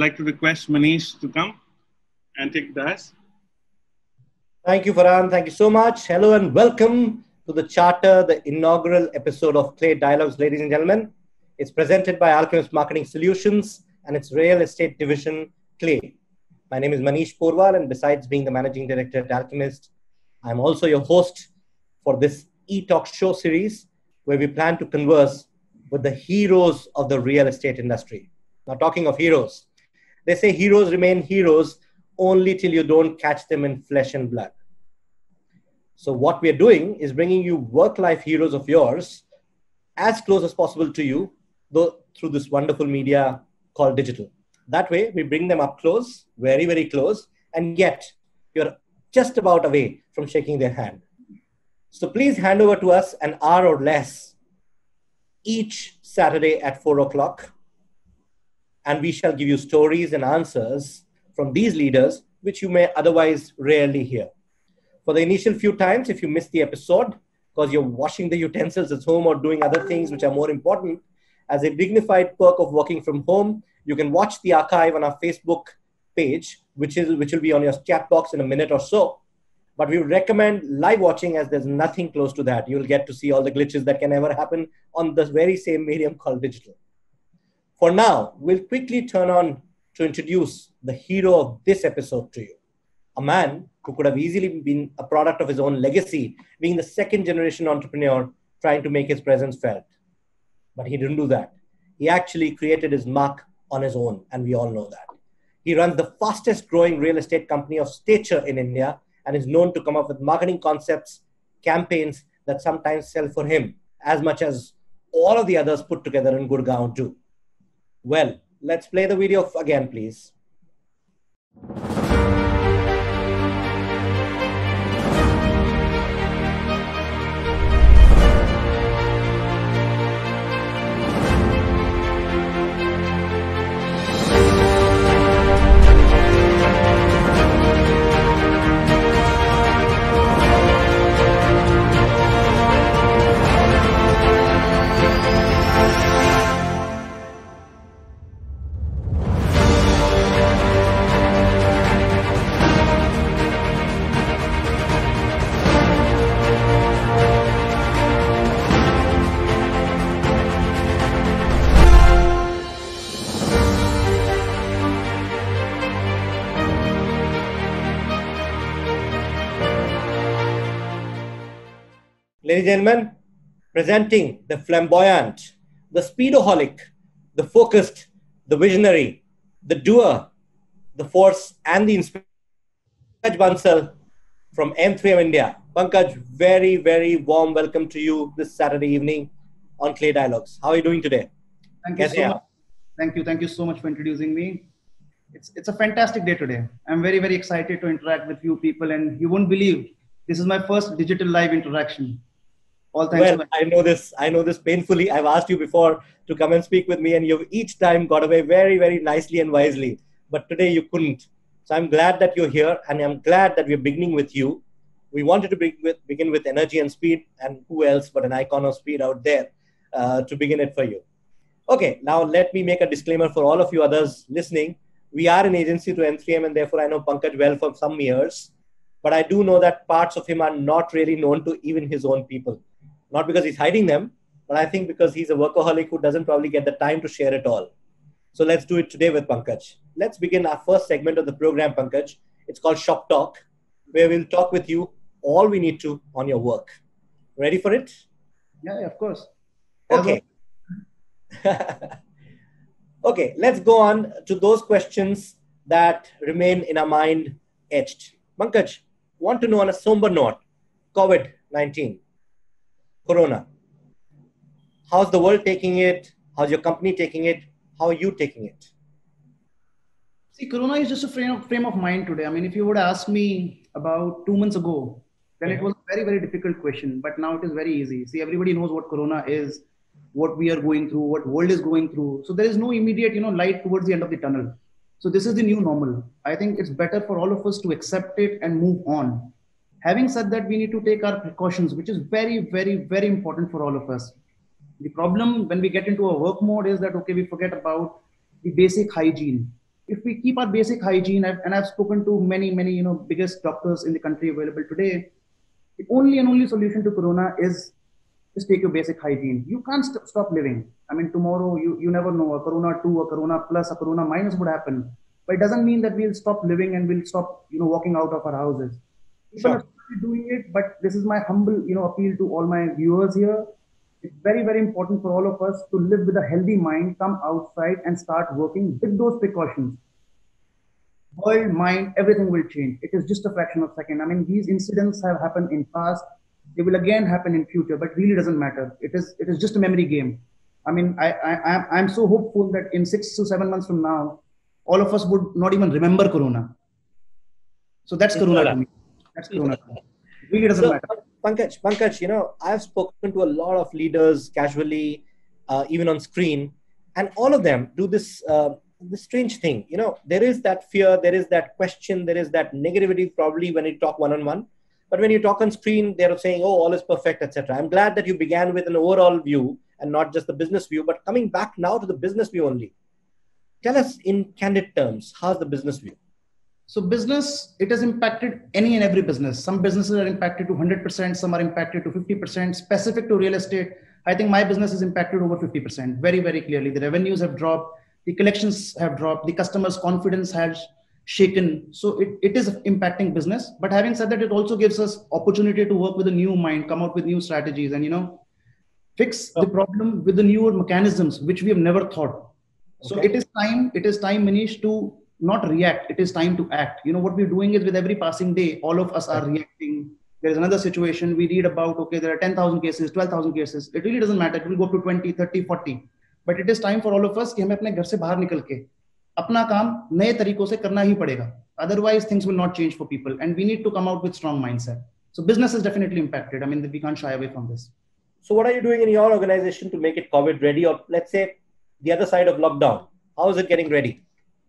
like to request Manish to come and take the dais. Thank you, Farhan. Thank you so much. Hello and welcome to the Charter, the inaugural episode of Clay Dialogues, ladies and gentlemen. It's presented by Alchemist Marketing Solutions and its real estate division, Clay. My name is Manish Porwal, and besides being the managing director at Alchemist, I'm also your host for this e-talk show series where we plan to converse with the heroes of the real estate industry. Now, talking of heroes, they say heroes remain heroes only till you don't catch them in flesh and blood. So what we're doing is bringing you work-life heroes of yours as close as possible to you, though through this wonderful media called digital. That way, we bring them up close, very, very close, and yet you're just about away from shaking their hand. So please hand over to us an hour or less each Saturday at 4 o'clock, and we shall give you stories and answers from these leaders, which you may otherwise rarely hear. For the initial few times, if you missed the episode, because you're washing the utensils at home or doing other things which are more important, as a dignified perk of working from home, you can watch the archive on our Facebook page, which will be on your chat box in a minute or so. But we would recommend live watching, as there's nothing close to that. You'll get to see all the glitches that can ever happen on this very same medium called digital. For now, we'll quickly turn on to introduce the hero of this episode to you. A man who could have easily been a product of his own legacy, being the second generation entrepreneur trying to make his presence felt. But he didn't do that. He actually created his mark on his own, and we all know that. He runs the fastest growing real estate company of stature in India and is known to come up with marketing concepts, campaigns that sometimes sell for him as much as all of the others put together in Gurgaon do. Well, let's play the video again, please. Ladies and gentlemen, presenting the flamboyant, the speedoholic, the focused, the visionary, the doer, the force, and the inspiration, Pankaj Bansal from M3M India. Pankaj, very, very warm welcome to you this Saturday evening on Clay Dialogues. How are you doing today? Thank you so much. Thank you so much for introducing me. It's a fantastic day today. I'm very, very excited to interact with you people, and you won't believe this is my first digital live interaction. Well, I know this painfully. I've asked you before to come and speak with me, and you've each time got away very, very nicely and wisely. But today you couldn't. So I'm glad that you're here, and I'm glad that we're beginning with you. We wanted to begin with energy and speed, and who else but an icon of speed out there to begin it for you. Okay, now let me make a disclaimer for all of you others listening. We are an agency to M3M, and therefore I know Pankaj well for some years. But I do know that parts of him are not really known to even his own people. Not because he's hiding them, but I think because he's a workaholic who doesn't probably get the time to share it all. So let's do it today with Pankaj. Let's begin our first segment of the program, Pankaj. It's called Shop Talk, where we'll talk with you all we need to on your work. Ready for it? Yeah, of course. Okay. Okay, let's go on to those questions that remain in our mind etched. Pankaj, want to know on a somber note, COVID-19. Corona. How's the world taking it? How's your company taking it? How are you taking it? See, Corona is just a frame of mind today. I mean, if you would ask me about 2 months ago, then it was a very, very difficult question. But now it is very easy. See, everybody knows what Corona is, what we are going through, what world is going through. So there is no immediate, light towards the end of the tunnel. So this is the new normal. I think it's better for all of us to accept it and move on. Having said that, we need to take our precautions, which is very, very, very important for all of us. The problem when we get into a work mode is that, okay, we forget about the basic hygiene. if we keep our basic hygiene, and I've spoken to many, biggest doctors in the country available today, the only and only solution to corona is just take your basic hygiene. You can't stop living. I mean, tomorrow you never know, a corona 2, a corona plus, a corona minus would happen. But it doesn't mean that we'll stop living and we'll stop, walking out of our houses. People are still doing it, but this is my humble, appeal to all my viewers here. It's very, very important for all of us to live with a healthy mind, come outside and start working with those precautions. World, mind, everything will change. It is just a fraction of a second. I mean, these incidents have happened in past. They will again happen in future, but really doesn't matter. It is just a memory game. I mean, I'm so hopeful that in 6 to 7 months from now, all of us would not even remember corona. So that's corona to me. That's corona to me. It really doesn't matter. Pankaj, I've spoken to a lot of leaders casually, even on screen, and all of them do this strange thing. There is that fear, there is that question, there is that negativity probably when you talk one-on-one. But when you talk on screen, they're saying, oh, all is perfect, etc. I'm glad that you began with an overall view and not just the business view, but coming back now to the business view only. Tell us in candid terms, how's the business view? So business, it has impacted any and every business. Some businesses are impacted to 100%, some are impacted to 50%. Specific to real estate, I think my business is impacted over 50%, very, very clearly. The revenues have dropped, the collections have dropped, the customer's confidence has shaken. So it is impacting business. But having said that, it also gives us opportunity to work with a new mind, come out with new strategies and, fix the problem with the newer mechanisms, which we have never thought. So it is time, Manish, to not react. It is time to act. What we're doing is with every passing day, all of us are reacting. There is another situation we read about, okay, there are 10,000 cases, 12,000 cases. It really doesn't matter. It will go up to 20, 30, 40. But it is time for all of us कि हमें अपने घर से बाहर निकल के अपना काम नए तरीकों से करना ही पड़ेगा. Otherwise, things will not change for people. And we need to come out with strong mindset. So business is definitely impacted. I mean, we can't shy away from this. So what are you doing in your organization to make it COVID ready, or let's say the other side of lockdown? How is it getting ready?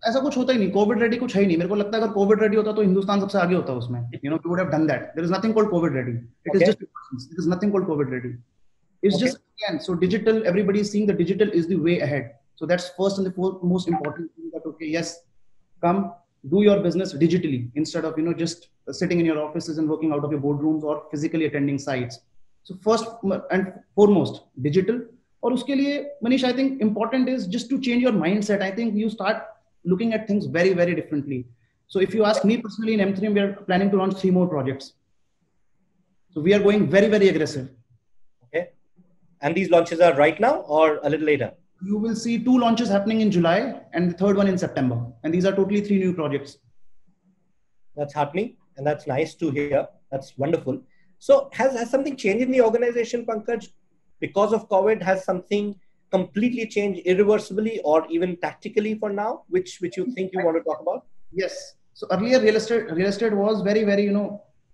ऐसा कुछ होता ही नहीं. Covid ready कुछ है ही नहीं. मेरे को लगता है अगर कोविड रेडी होता तो हिंदुस्तान सबसे आगे होता उसमें. We would have done that. There is nothing called COVID ready. It is just there is nothing called COVID ready. It's just again, so digital. Everybody is seeing that digital is the way ahead. So that's first and the most important thing. That yes, come do your business digitally instead of just sitting in your offices and working out of your boardrooms or physically attending sites. So first and foremost, digital. और उसके लिए Manish, I think important is just to change your mindset. I think you start looking at things very, very differently. So if you ask me personally, in M3, we are planning to launch 3 more projects. So we are going very, very aggressive. Okay. And these launches are right now or a little later? You will see 2 launches happening in July and the third one in September. And these are totally 3 new projects. That's heartening. And that's nice to hear. That's wonderful. So has something changed in the organization, Pankaj? Because of COVID, has something completely changed irreversibly or even tactically for now, which you think you want to talk about? Yes. So earlier real estate was very, very,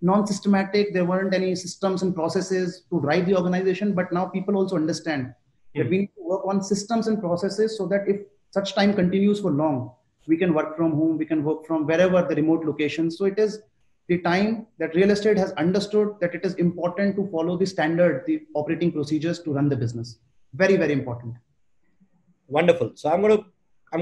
non-systematic. There weren't any systems and processes to drive the organization. But now people also understand that we need to work on systems and processes so that if such time continues for long, we can work from home, we can work from wherever the remote location. So it is the time that real estate has understood that it is important to follow the standard, the operating procedures to run the business. Very, very important. Wonderful. So I'm going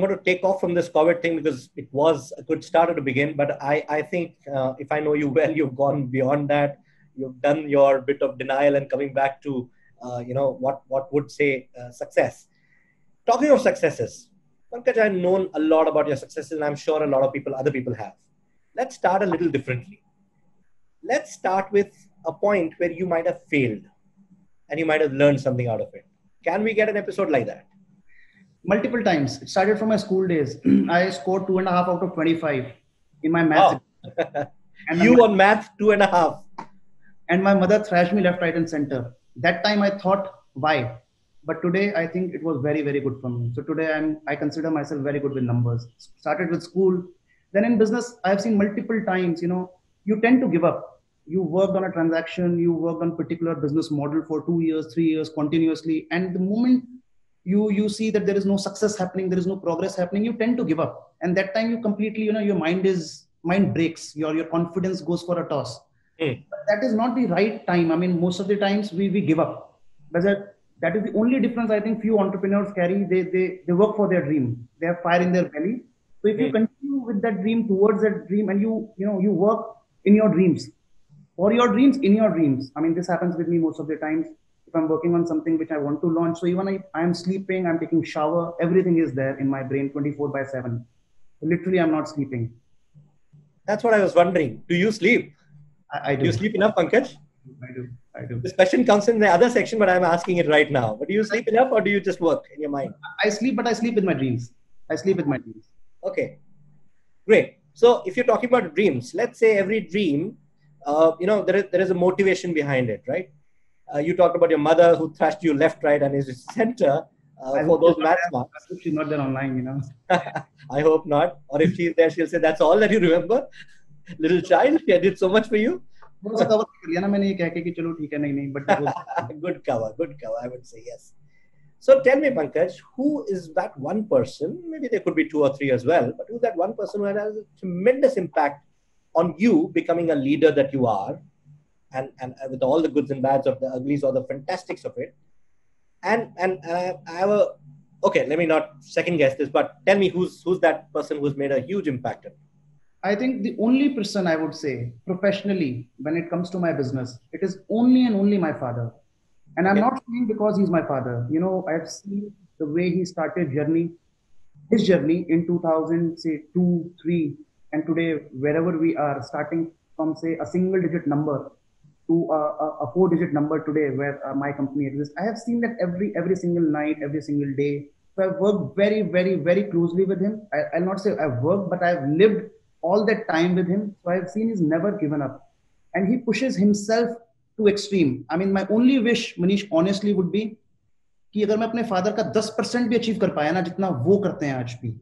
to take off from this COVID thing because it was a good start to begin. But I think if I know you well, you've gone beyond that. You've done your bit of denial and coming back to what would say success. Talking of successes, Pankaj, I've known a lot about your successes, and I'm sure a lot of other people have. Let's start a little differently. Let's start with a point where you might have failed and you might have learned something out of it. Can we get an episode like that? Multiple times. It started from my school days. I scored 2.5 out of 25 in my maths. Wow. And you on math, 2.5. And my mother thrashed me left, right, and center. That time I thought, why? But today I think it was very, very good for me. So today I consider myself very good with numbers. Started with school. Then in business, I have seen multiple times, you tend to give up. You worked on a transaction, you worked on a particular business model for 2 years, 3 years continuously. And the moment you see that there is no success happening, there is no progress happening, you tend to give up. And that time you completely, your mind breaks, your confidence goes for a toss. But that is not the right time. I mean, most of the times we give up. That is the only difference I think few entrepreneurs carry. They work for their dream. They have fire in their belly. So if you continue with that dream, towards that dream, and you work in your dreams, for your dreams, in your dreams. I mean, this happens with me most of the times. If I'm working on something which I want to launch, so even if I am sleeping, I'm taking shower, everything is there in my brain 24/7. So literally, I'm not sleeping. That's what I was wondering. Do you sleep? I do. Do you sleep enough, Pankaj? I do. This question comes in the other section, but I'm asking it right now. But do you sleep enough or do you just work in your mind? I sleep, but I sleep with my dreams. I sleep with my dreams. Okay, great. So if you're talking about dreams, let's say every dream, there is a motivation behind it, right? You talked about your mother who thrashed you left, right, and is center for those maths marks. I hope she's not there online, I hope not. Or if she's there, she'll say, that's all that you remember? Little child, I did so much for you. Good cover, I would say, yes. So tell me, Pankaj, who is that one person, maybe there could be 2 or 3 as well, but who's that one person who has a tremendous impact on you becoming a leader that you are, and with all the goods and bads of the uglies or the fantastics of it. And I have okay, let me not second guess this, but tell me who's that person who's made a huge impact on you? I think the only person I would say professionally when it comes to my business, it is only and only my father. And I'm not saying because he's my father. I've seen the way he started his journey in 2000, say 2, 3, and today wherever we are, starting from say a single digit number to a 4-digit number today where my company exists. I have seen that every single night, every single day. So I've worked very, very, very closely with him. I'll not say I've worked, but I've lived all that time with him. So I've seen he's never given up. And he pushes himself to extreme. I mean, my only wish, Manish, honestly would be कि अगर मैं अपने father का 10% भी achieve कर पाया ना जितना वो करते हैं आज भी.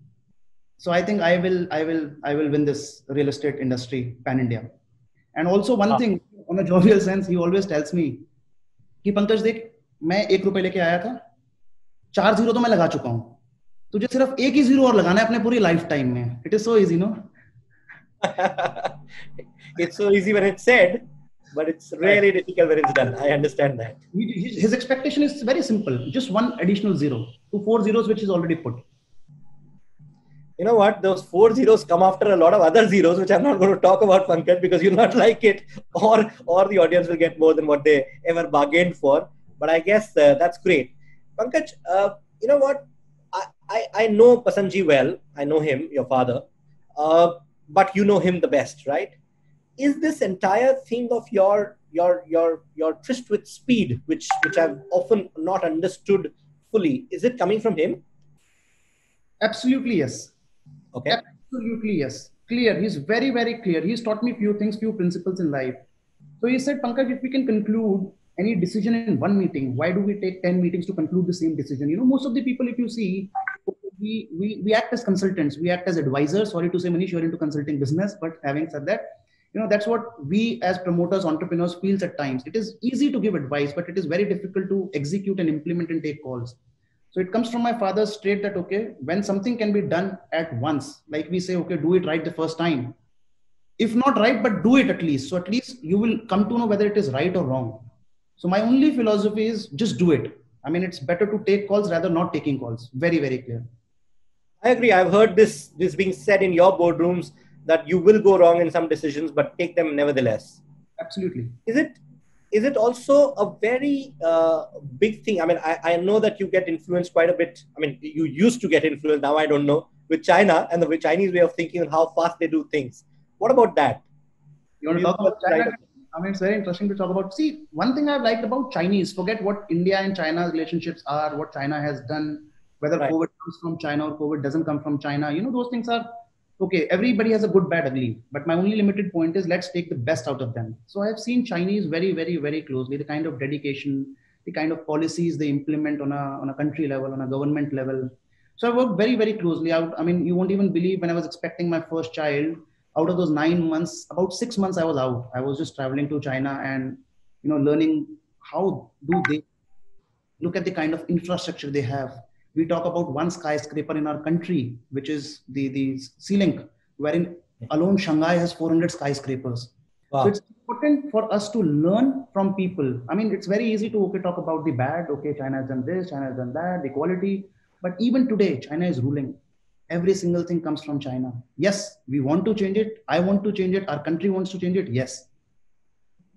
So I think I will win this real estate industry pan India. And also one thing, on a jovial sense, he always tells me कि पंकज देख मैं 1 रुपए लेके आया था, 4 जीरो तो मैं लगा चुका हूं, तुझे सिर्फ 1 ही जीरो और लगाना है अपने पूरी लाइफ टाइम में. It is so easy, no? It's so easy when it's said, but it's really difficult when it's done. I understand that. His expectation is very simple, just 1 additional zero to 4 zeros which is already put. You know what? Those 4 zeros come after a lot of other zeros, which I'm not going to talk about, Pankaj, because you'll not like it, or the audience will get more than what they ever bargained for. But I guess that's great. Pankaj, you know what? I know Pasanji well. I know him, your father. But you know him the best, right? Is this entire thing of your tryst with speed, which I've often not understood fully, is it coming from him? Absolutely, yes. Okay. Absolutely, yes. Clear. He's very, very clear. He's taught me few things, few principles in life. So he said, Pankaj, if we can conclude any decision in 1 meeting, why do we take 10 meetings to conclude the same decision? Most of the people, if you see, we act as consultants, we act as advisors. Sorry to say, Manish, you're into consulting business, but having said that, that's what we as promoters, entrepreneurs feels at times. It is easy to give advice, but it is very difficult to execute and implement and take calls. So it comes from my father's trait that, okay, when something can be done at once, like we say, okay, do it right the first time. If not right, but do it at least. So at least you will come to know whether it is right or wrong. So my only philosophy is just do it. I mean, it's better to take calls rather not taking calls. Very, very clear. I agree. I've heard this being said in your boardrooms that you will go wrong in some decisions, but take them nevertheless. Absolutely. Is it also a very big thing? I mean, I know that you get influenced quite a bit. I mean, you used to get influenced. Now I don't know, with China and the Chinese way of thinking and how fast they do things. What about that? You want to talk about China? I mean, it's very interesting to talk about. See, one thing I've liked about Chinese, forget what India and China's relationships are, what China has done, whether COVID comes from China or COVID doesn't come from China. Those things are okay. Everybody has a good, bad, ugly. But my only limited point is let's take the best out of them. So I've seen Chinese very, very, very closely, the kind of dedication, the kind of policies they implement on a country level, on a government level. So I worked very, very closely out. I mean, you won't even believe when I was expecting my first child, out of those 9 months, about 6 months I was out. I was just traveling to China and, learning how do they look at the kind of infrastructure they have. We talk about one skyscraper in our country, which is the Sea-Link, wherein alone Shanghai has 400 skyscrapers. Wow. So it's important for us to learn from people. I mean, it's very easy to talk about the bad. Okay, China has done this, China has done that, the equality. But even today, China is ruling. every single thing comes from China. Yes, we want to change it. I want to change it. Our country wants to change it. Yes.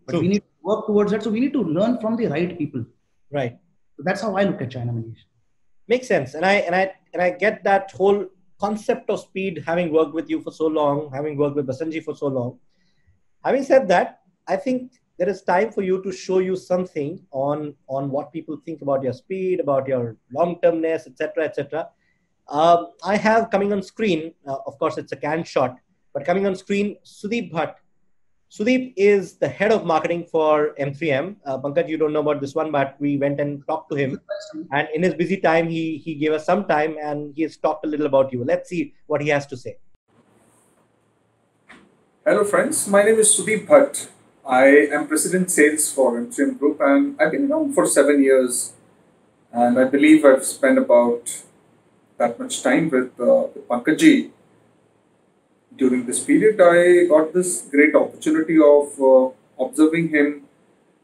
But we need to work towards that. So we need to learn from the right people. Right. So that's how I look at China, Manish. Makes sense. And I get that whole concept of speed, having worked with you for so long, having worked with Basanji for so long. Having said that, I think there is time for you to show you something on what people think about your speed, about your long-termness, etc., etc. I have coming on screen, of course, it's a canned shot, but coming on screen, Sudeep Bhatt. Sudeep is the head of marketing for M3M. Pankaj, you don't know about this one, but we went and talked to him. And in his busy time, he gave us some time and he has talked a little about you. Let's see what he has to say. Hello friends, my name is Sudeep Bhatt. I am President Sales for M3M Group and I've been around for 7 years. And I believe I've spent about that much time with Pankaj. During this period, I got this great opportunity of observing him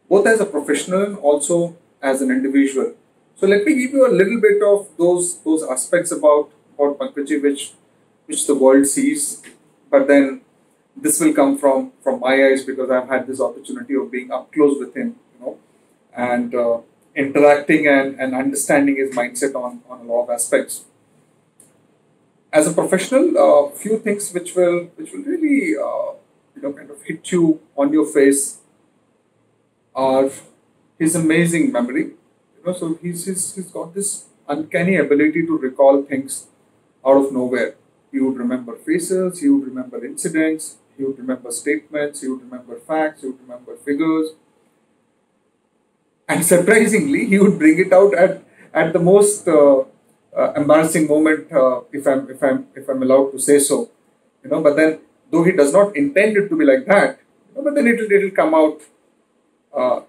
both as a professional and also as an individual. So let me give you a little bit of those aspects about Pankaj which the world sees, but then this will come from my eyes because I've had this opportunity of being up close with him, and interacting and understanding his mindset on a lot of aspects. As a professional, few things which will really kind of hit you on your face are his amazing memory. So he's got this uncanny ability to recall things out of nowhere. He would remember faces, he would remember incidents, he would remember statements, he would remember facts, he would remember figures, and surprisingly, he would bring it out at the most embarrassing moment, if I'm allowed to say so, But then, though he does not intend it to be like that, but then it'll come out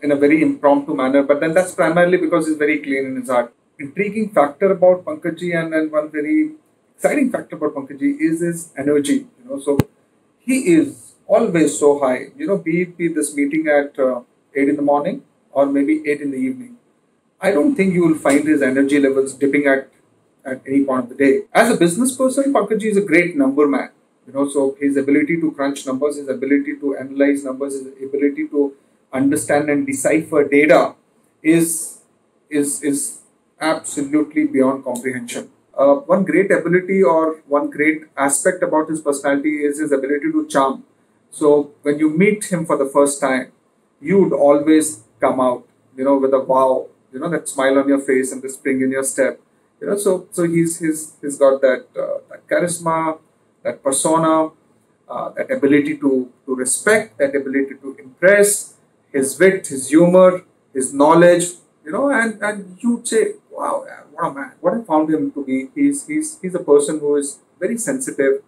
in a very impromptu manner. But then that's primarily because he's very clean in his heart. Intriguing factor about Pankaj and one very exciting factor about Pankaj is his energy. So he is always so high. Be this meeting at 8 in the morning or maybe 8 in the evening. I don't think you will find his energy levels dipping at any point of the day. As a business person, Pankaj is a great number man. So his ability to crunch numbers, his ability to analyze numbers, his ability to understand and decipher data is absolutely beyond comprehension. One great ability or one great aspect about his personality is his ability to charm. So when you meet him for the first time, you would always come out, with a wow, that smile on your face and the spring in your step. So he's got that charisma, that persona, that ability to respect, that ability to impress, his wit, his humor, his knowledge, and you'd say, wow, what a man. What I found him to be, he's a person who is very sensitive,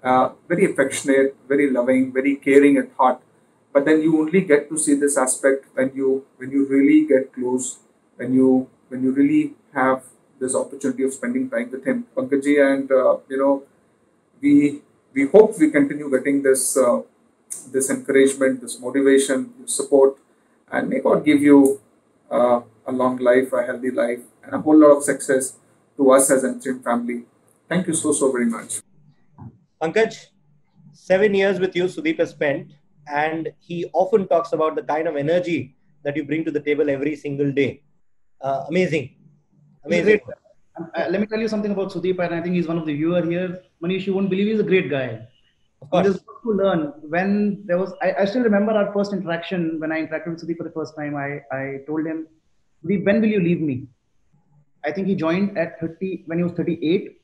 very affectionate, very loving, very caring at heart. But then you only get to see this aspect when you really get close, when you really have this opportunity of spending time with him. Pankaj, and we hope we continue getting this encouragement, this motivation, this support, and may God give you a long life, a healthy life, and a whole lot of success to us as an M3M family. Thank you so very much. Pankaj, 7 years with you, Sudeep has spent, and he often talks about the kind of energy that you bring to the table every single day. Amazing. Let me tell you something about Sudeep, and I think he's one of the viewers here. Manish, you won't believe he's a great guy. Of course. There's lot to learn. When there was, I still remember our first interaction when I interacted with Sudeep for the first time. I told him, Sudeep, when will you leave me? I think he joined at 30, when he was 38.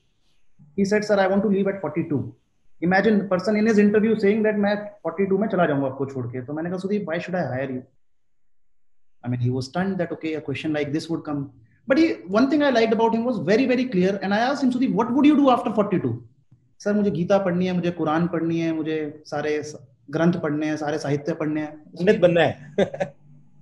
He said, sir, I want to leave at 42. Imagine the person in his interview saying that मैं 42 में चला जाऊंगा आपको छोड़ के. तो मैंने कहा, Sudeep, why should I hire you? I mean, he was stunned that, okay, a question like this would come. But one thing I liked about him was very, very clear. And I asked him, Sudeep, what would you do after 42? Sir, मुझे गीता पढ़नी है, मुझे कुरान पढ़नी है, मुझे सारे ग्रंथ पढ़ने हैं, सारे साहित्य पढ़ने हैं. पंडित बनना है.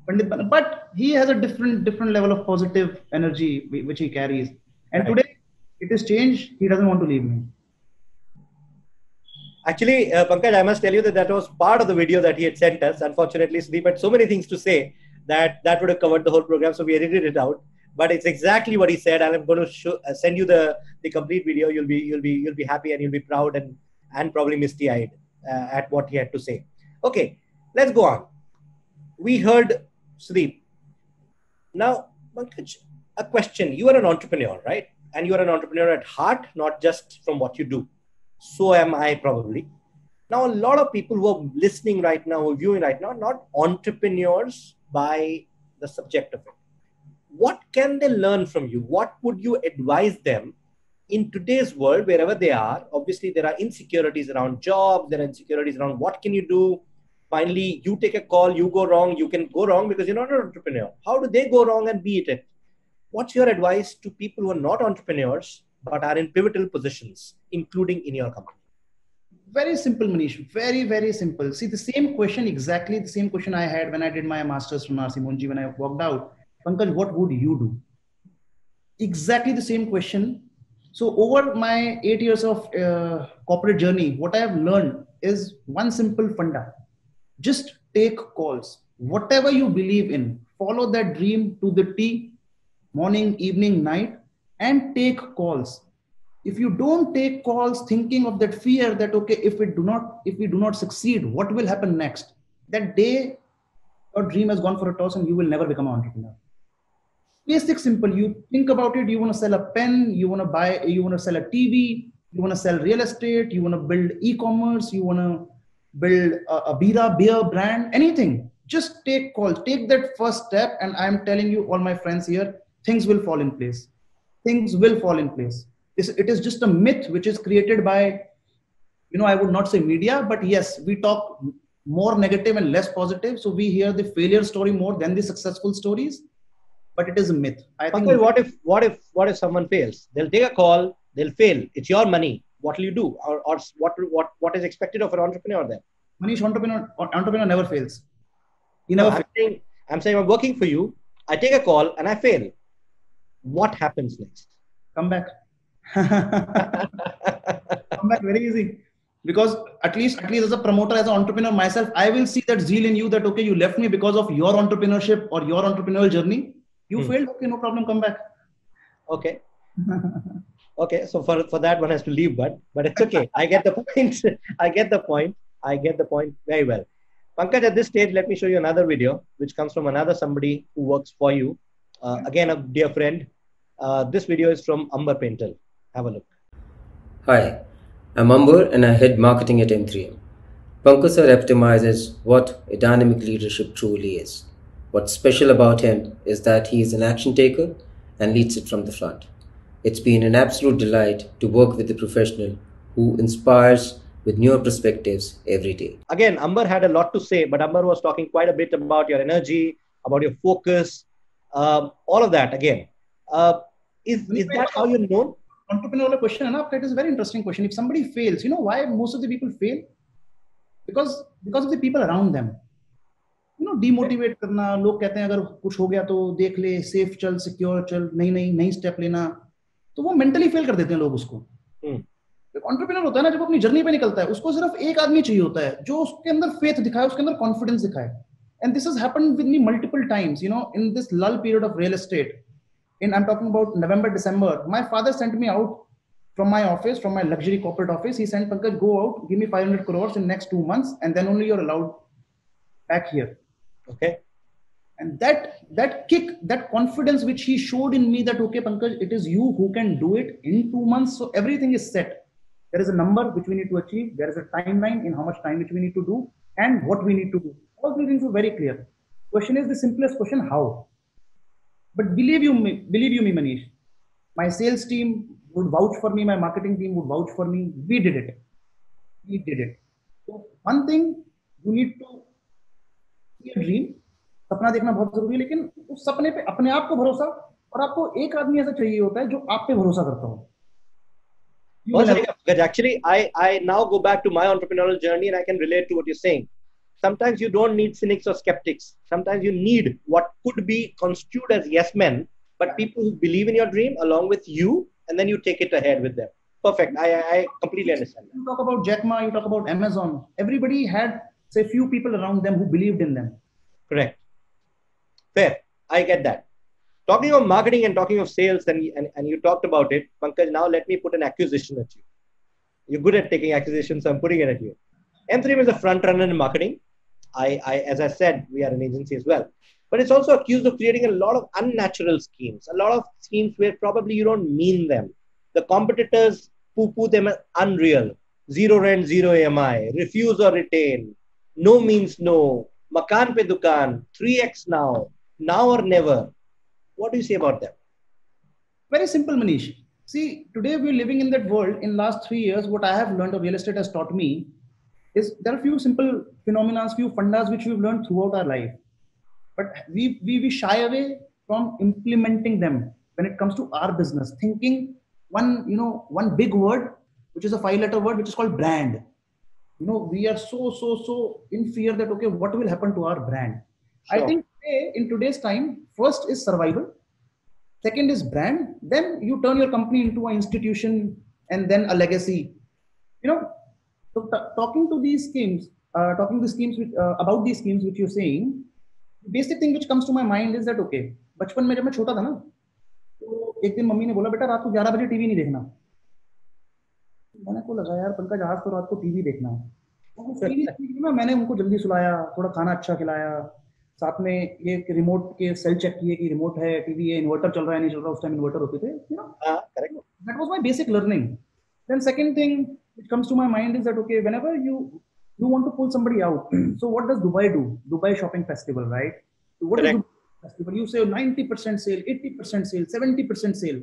पंडित बनना. But he has a different level of positive energy which he carries. And right. Today, it has changed. He doesn't want to leave me. Actually, Pankaj, I must tell you that was part of the video that he had sent us. Unfortunately, Sudeep had so many things to say that would have covered the whole program, so we edited it out. but it's exactly what he said, and I'm going to send you the complete video. You'll be happy, and you'll be proud and probably misty-eyed at what he had to say. Okay, let's go on. We heard Sudeep. Now, Pankaj, a question. You are an entrepreneur, right? And you are an entrepreneur at heart, not just from what you do. So am I, probably. Now, a lot of people who are listening right now, who are viewing right now, are not entrepreneurs by the subject of it. What can they learn from you? What would you advise them in today's world, wherever they are? Obviously, there are insecurities around jobs. There are insecurities around what can you do. Finally, you take a call, you go wrong. You can go wrong because you're not an entrepreneur. How do they go wrong and beat it? What's your advice to people who are not entrepreneurs but are in pivotal positions, including in your company? Very simple, Manish. Very, very simple. See, the same question, exactly the same question I had when I did my master's from RC Monji when I walked out. Pankaj, what would you do? Exactly the same question. So over my 8 years of corporate journey, what I have learned is one simple funda. Just take calls. Whatever you believe in, follow that dream to the T, morning, evening, night, and take calls. If you don't take calls thinking of that fear that, okay, if we do not succeed, what will happen next? That day, your dream has gone for a toss and you will never become an entrepreneur. Basic, simple. You think about it. You want to sell a pen, you want to sell a TV, you want to sell real estate, you want to build e-commerce, you want to build a beer brand, anything. Just take calls, take that first step. And I'm telling you, all my friends here, things will fall in place. Things will fall in place. It is just a myth which is created by, I would not say media, but yes, we talk more negative and less positive. So we hear the failure story more than the successful stories, but it is a myth. I think. Okay, what if someone fails? They'll take a call, they'll fail. It's your money. What will you do? Or what is expected of an entrepreneur then? Manish, entrepreneur never fails. He never fails. I'm saying I'm working for you. I take a call and I fail. What happens next? Come back. Come back, very easy. Because at least as a promoter, as an entrepreneur myself, I will see that zeal in you that, okay, you left me because of your entrepreneurship or your entrepreneurial journey. You failed. Okay, no problem. Come back. Okay. Okay. So for that one has to leave, but it's okay. I get the point. I get the point very well. Pankaj, at this stage, let me show you another video, which comes from another somebody who works for you. Again, a dear friend. This video is from Amber Painter. Have a look. Hi, I'm Amber and I head marketing at M3M. Pankaj sir epitomizes what a dynamic leadership truly is. What's special about him is that he is an action taker and leads it from the front. It's been an absolute delight to work with a professional who inspires with newer perspectives every day. Again, Amber had a lot to say, but Amber was talking quite a bit about your energy, about your focus, all of that again. Is that how you're known? Entrepreneurial question, that is a very interesting question. If somebody fails, you know why most of the people fail? Because of the people around them. Demotivate करना, लोग कहते हैं अगर कुछ हो गया तो देख ले, safe चल, secure चल, नई step लेना, तो वो mentally fail कर देते हैं लोग उसको. Entrepreneur होता है ना, जब अपनी जर्नी पे निकलता है, उसको सिर्फ एक आदमी चाहिए होता है जो उसके अंदर faith दिखाए, उसके अंदर confidence दिखाए. And this has happened with me multiple times, in this lull period of real estate. I'm talking about November, December. My father sent me out from my office, from my luxury corporate office. He sent, Pankaj, go out, give me 500 crores in next 2 months, and then only you're allowed back here. Okay. And that kick, that confidence which he showed in me that, okay, Pankaj, it is you who can do it in 2 months. So everything is set. There is a number which we need to achieve. There is a timeline in how much time which we need to do and what we need to do. All these things are very clear. Question is the simplest question, how? But believe you me, Manish, my sales team would vouch for me, my marketing team would vouch for me. We did it. So one thing, you need to see a dream. सपना देखना बहुत जरूरी है, लेकिन उस सपने पे अपने आप को भरोसा, और आपको एक आदमी ऐसा चाहिए होता है जो आप पे भरोसा करता हो. Because actually, I now go back to my entrepreneurial journey and I can relate to what you're saying. Sometimes you don't need cynics or skeptics. Sometimes you need what could be construed as yes men, but people who believe in your dream along with you, and then you take it ahead with them. Perfect. I completely understand that. You talk about Jack Ma, you talk about Amazon. Everybody had, say, few people around them who believed in them. Correct. Fair. I get that. Talking of marketing and talking of sales, and you talked about it, Pankaj, now let me put an accusation at you. You're good at taking accusations, so I'm putting it at you. M3M is a front runner in marketing. As I said, we are an agency as well. But it's also accused of creating a lot of unnatural schemes, a lot of schemes where probably you don't mean them. The competitors poo-poo them as unreal. Zero rent, zero AMI, refuse or retain, no means no, makan pe dukan, 3x now or never. What do you say about that? Very simple, Manish. See, today we're living in that world. In last 3 years, what I have learned, or real estate has taught me, is there are few simple phenomena, few fundas which we've learned throughout our life, but we shy away from implementing them when it comes to our business. Thinking one big word, which is a 5-letter word, which is called brand. We are so in fear that okay, what will happen to our brand? Sure. I think in today's time, first is survival. Second is brand. Then you turn your company into an institution and then a legacy. So talking to these schemes, about these schemes which you're saying, the basic thing which comes to my mind is that okay, बचपन में जब मैं छोटा था ना, तो एक दिन मम्मी ने बोला बेटा रात को 11 बजे टीवी नहीं देखना। मैंने को लगा यार पंकज आज तो रात को टीवी देखना है। मैंने उनको जल्दी सुलाया, थोड़ा खाना अच्छा खिलाया, साथ में ये रिमोट के सेल चेक किए कि रिमोट है, टीवी है, इन्वर्टर चल रहा है नहीं चल रहा, उस टाइम इन्वर्टर होते थे, correct. That was my basic learning. Then second thing which comes to my mind is that okay, whenever you want to pull somebody out, so what does Dubai do? Dubai Shopping Festival, right? So what correct. Is Dubai Festival? You say 90% sale, 80% sale, 70% sale,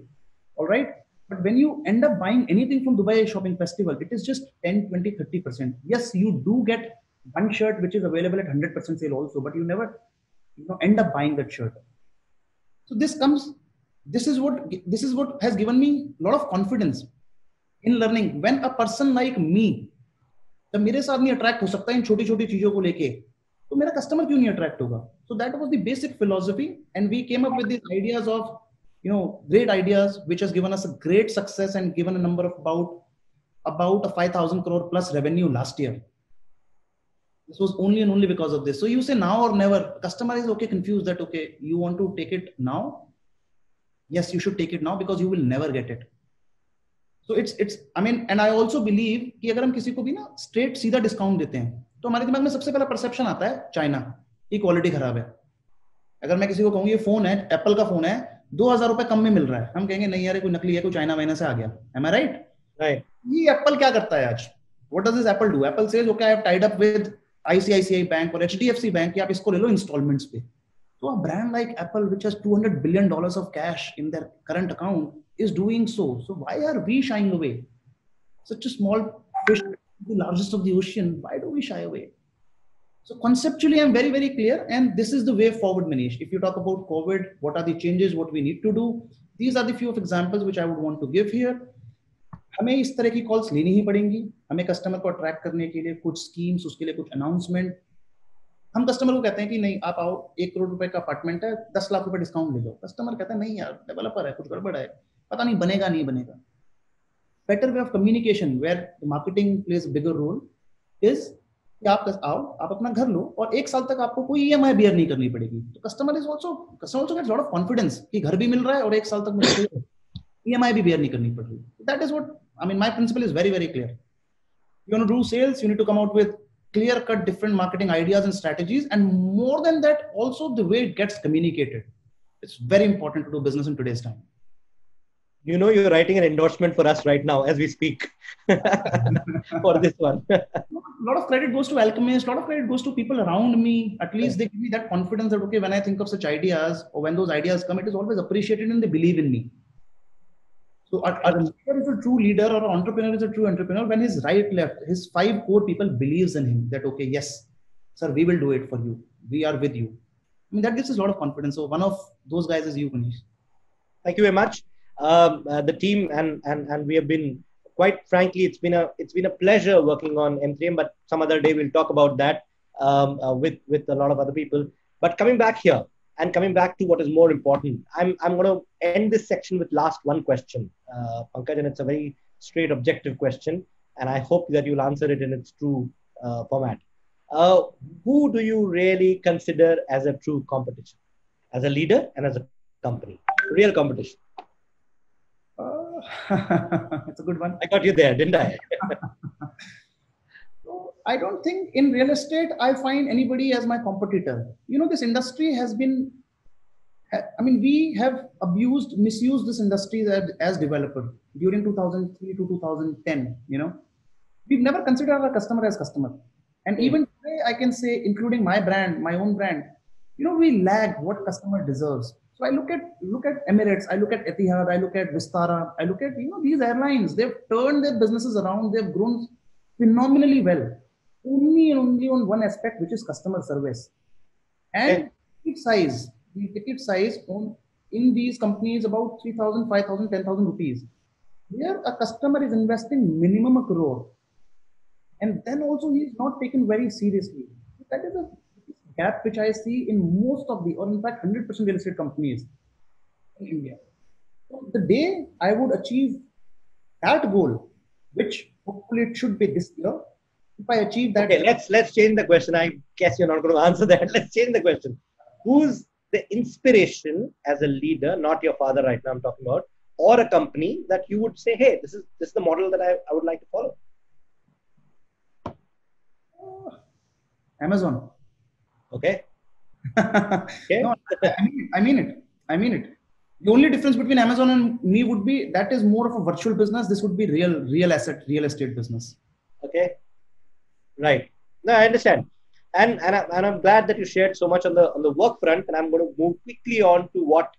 all right? But when you end up buying anything from Dubai Shopping Festival, it is just 10, 20, 30%. Yes, you do get one shirt which is available at 100% sale also, but you never end up buying that shirt. So this is what has given me a lot of confidence in learning. When a person like me, जब मेरे साथ नहीं attract हो सकता इन छोटी छोटी चीजों को लेके, तो मेरा कस्टमर क्यों नहीं अट्रैक्ट होगा? So that was the basic philosophy, and we came up with these ideas of great ideas which has given us a great success and given a number of about a 5,000 crore plus revenue last year. This was only and only because of this. So you say now or never. Customer is okay confused that okay, you want to take it now? Yes, you should take it now because you will never get it. So and I also believe कि अगर हम किसी को भी ना straight सीधा discount देते हैं तो हमारे दिमाग में सबसे पहला परसेप्शन आता है चाइना की क्वालिटी खराब है। अगर मैं किसी को कहूँ ये फोन है, एप्पल का फोन है, 2,000 रुपए कम में मिल रहा है, हम कहेंगे नहीं यार कोई नकली है, कोई चाइना वाइना से आ गया। Am I right? Right. ये एप्पल क्या करता है आज? What does this Apple do? Apple says okay, I have tied up with ICICI Bank or HDFC Bank कि आप इसको ले लो installments पे। So a brand like Apple, which has $200 billion of cash in their current account, is doing so. So why are we shying away? Such a small fish, the largest of the ocean. Why do we shy away? So conceptually, I'm very, very clear. And this is the way forward, Manish. If you talk about COVID, what are the changes, what we need to do? These are the few of examples which I would want to give here. हमें इस तरह की calls लेनी ही पड़ेंगी। हमें customer को attract करने के लिए कुछ स्कीम्स, उसके लिए कुछ अनाउंसमेंट। हम कस्टमर को कहते हैं कि नहीं आप आओ, 1 करोड़ रुपए का अपार्टमेंट है, 10 लाख रुपए डिस्काउंट ले लो। कस्टमर कहता है नहीं यार डेवलपर है, कुछ गड़बड़ है, पता नहीं बनेगा नहीं बनेगा। Better way of communication where marketing plays bigger role is कि आप आओ, आप अपना घर लो और 1 साल तक आपको कोई EMI बियर नहीं करनी पड़ेगी। तो customer also gets lot of confidence कि घर भी मिल रहा है और 1 साल तक मुझे EMI भी बियर नहीं करनी पड़ रही। That is what I mean, my principle is very, very clear. You want to do sales, you need to come out with clear-cut different marketing ideas and strategies. And more than that, also the way it gets communicated. It's very important to do business in today's time. You're writing an endorsement for us right now as we speak for this one. A lot of credit goes to Alchemist. A lot of credit goes to people around me. At least they give me that confidence that, okay, when I think of such ideas or when those ideas come, it is always appreciated and they believe in me. So a leader is a true leader or an entrepreneur is a true entrepreneur when his his 5 core people believes in him that, okay, yes, sir, we will do it for you. We are with you. I mean, that gives us a lot of confidence. So one of those guys is you, Manish. Thank you very much. The team and we have been, quite frankly, it's been a pleasure working on M3M, but some other day we'll talk about that with a lot of other people. But coming back here, and coming back to what is more important, I'm going to end this section with last one question, Pankaj, and it's a very straight, objective question, and I hope that you'll answer it in its true format. Who do you really consider as a true competition, as a leader and as a company? Real competition. It's a good one. I got you there, didn't I? So I don't think in real estate I find anybody as my competitor. This industry has been, we have misused this industry as developer during 2003 to 2010. We've never considered our customer as customer. And even today, I can say, including my brand, my own brand, we lag what customer deserves. So I look at Emirates, I look at Etihad, I look at Vistara, I look at these airlines. They've turned their businesses around. They've grown phenomenally well, only on one aspect, which is customer service. And the ticket size in these companies about 3,000, 5,000, 10,000 rupees. Here, a customer is investing minimum 1 crore. And then also he is not taken very seriously. That is a gap which I see in most of or in fact 100% real estate companies in India. So the day I would achieve that goal, which hopefully it should be this year, if I achieve that. Okay, let's change the question. I guess you're not going to answer that. Let's change the question. Who's the inspiration as a leader, not your father right now I'm talking about, or a company that you would say, hey, this is the model that I would like to follow? Amazon. Okay. Okay. No, I mean it. The only difference between Amazon and me would be that is more of a virtual business. This would be real estate business. Okay. Right. No, I understand. And I'm glad that you shared so much on the work front. And I'm going to move quickly on to what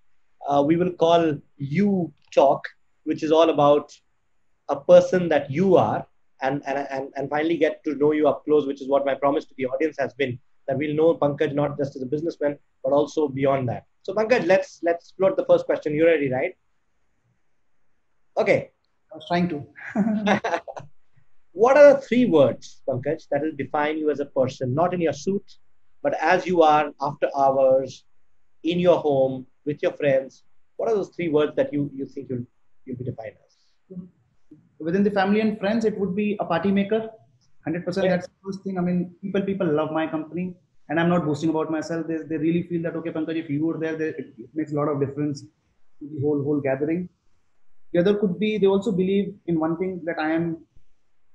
we will call you talk, which is all about a person that you are. And finally get to know you up close, which is what my promise to the audience has been, that we'll know Pankaj not just as a businessman, but also beyond that. So Pankaj, let's float the first question. You're ready, right? Okay. I was trying to. What are the 3 words, Pankaj, that will define you as a person, not in your suit, but as you are after hours, in your home, with your friends? What are those 3 words that you think you'll be defined as? Within the family and friends, it would be a party maker. 100%. Yeah. That's the first thing. People love my company, and I'm not boasting about myself. They really feel that, okay, Pankaj, if you were there, it makes a lot of difference to the whole gathering. The other could be, they also believe in one thing, that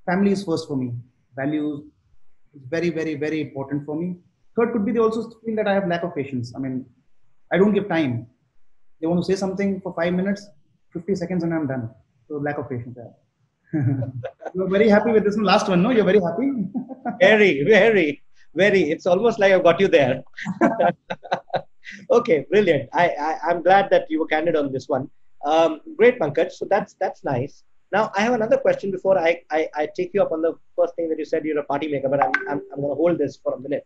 family is first for me. Values is very, very, very important for me. Third could be, they also feel that I have lack of patience. I don't give time. They want to say something for 5 minutes, 50 seconds, and I'm done. So lack of patience. You're very happy with this last one, no? You're very happy? Very, very, very. It's almost like I've got you there. Okay, brilliant. I'm glad that you were candid on this one. Great, Pankaj. So that's nice. Now, I have another question before I take you up on the first thing that you said, you're a party maker, but I'm going to hold this for a minute.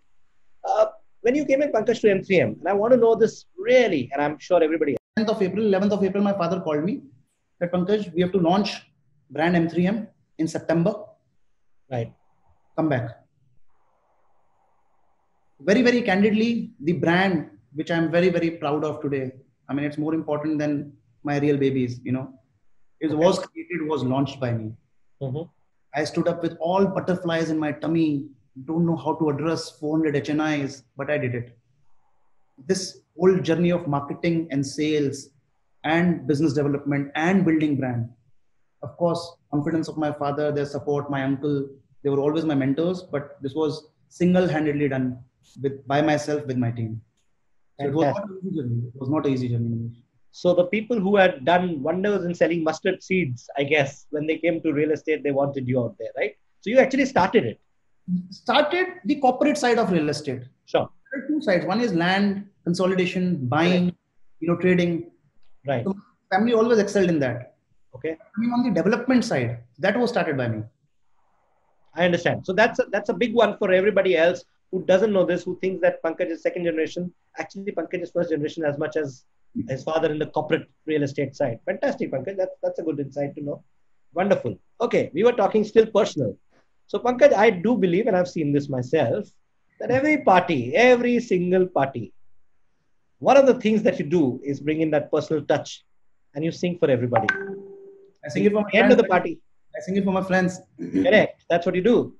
When you came in, Pankaj, to M3M, and I want to know this really, and I'm sure everybody. 11th of April, my father called me that, Pankaj, we have to launch brand M3M in September. Right. Come back. Very, very candidly, the brand, which I'm very, very proud of today. It's more important than my real babies, It was created, was launched by me. Mm-hmm. I stood up with all butterflies in my tummy, don't know how to address 400 HNIs, but I did it. This whole journey of marketing and sales and business development and building brand. Of course, confidence of my father, their support, my uncle, they were always my mentors, but this was single-handedly done by myself with my team. So it was not an easy journey. It was not an easy journey. So the people who had done wonders in selling mustard seeds, I guess, when they came to real estate, they wanted you out there, right? So you actually started it. Started the corporate side of real estate. Sure. There are 2 sides. One is land, consolidation, buying, trading. Right. So family always excelled in that. Okay. On the development side, that was started by me. I understand. So that's a big one for everybody else who doesn't know this, who thinks that Pankaj is second generation. Actually, Pankaj is first generation as much as his father in the corporate real estate side. Fantastic, Pankaj. That's a good insight to know. Wonderful. Okay, we were talking still personal. So Pankaj, I do believe, and I've seen this myself, that every single party, one of the things that you do is bring in that personal touch, and you sing for everybody. I sing it for my end of the party. I sing it for my friends. Correct. That's what you do.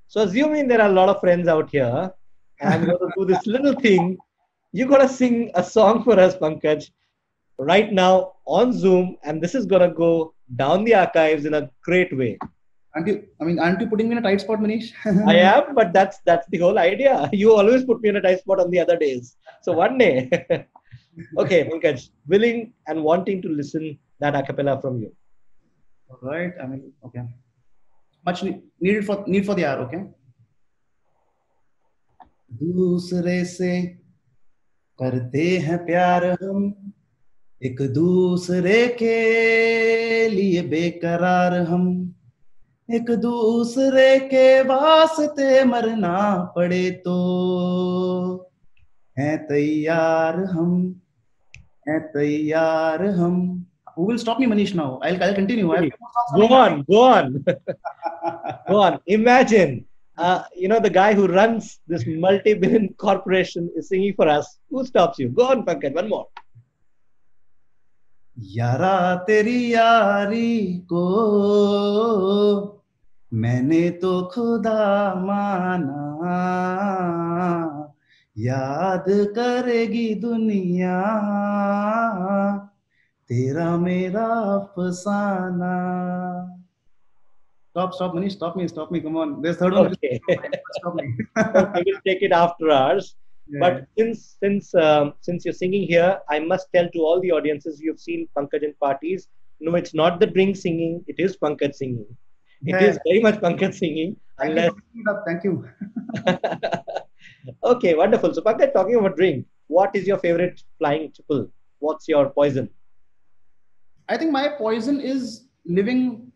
So assuming there are a lot of friends out here, and I'm going to do this little thing, you got to sing a song for us, Pankaj. right now on Zoom, and this is gonna go down the archives in a great way. Aren't you putting me in a tight spot, Manish? I am, but that's the whole idea. You always put me in a tight spot on the other days. So one day, okay, Pankaj, willing and wanting to listen that a cappella from you. Right. Okay. Much need for the hour. Okay. दूसरे से करते हैं प्यार हम, एक दूसरे के लिए बेकरार हम, एक दूसरे के वास्ते मरना पड़े तो हैं तैयार हम, हैं तैयार हम. Who will stop me, Manish? Now I'll continue. Go on. Go on. Imagine, the guy who runs this multi-billion corporation is singing for us. Who stops you? Go on, Pankaj. One more. यारा तेरी यारी को मैंने तो खुदा माना, याद करेगी दुनिया तेरा मेरा अफसाना. Stop, Manish. Stop me. Come on. There's third one. Okay. Stop me. We will take it after hours. Yeah. But since you're singing here, I must tell to all the audiences you've seen Pankaj in parties. No, it's not the drink singing. It is Pankaj singing. It is very much Pankaj singing. Thank you. Okay, wonderful. So Pankaj, talking about drink, what is your favorite flying triple? What's your poison? I think my poison is living.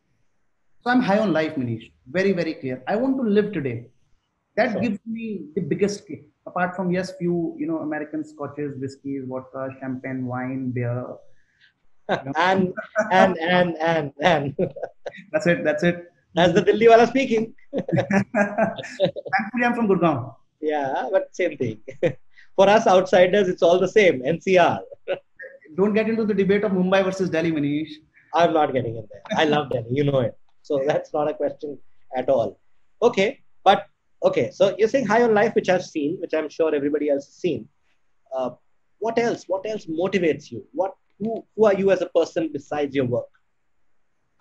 So I'm high on life, Manish. Very, very clear. I want to live today. That gives me the biggest kick. Apart from, yes, few, American scotches, whiskeys, vodka, champagne, wine, beer. And. That's it. That's the Delhi wala speaking. Thankfully, I'm from Gurgaon. Yeah, but same thing. For us outsiders, it's all the same. NCR. Don't get into the debate of Mumbai versus Delhi, Manish. I'm not getting in there. I love Delhi. You know it. So that's not a question at all. Okay. So you're saying high on life, which I've seen, which I'm sure everybody else has seen. What else? What else motivates you? Who are you as a person besides your work?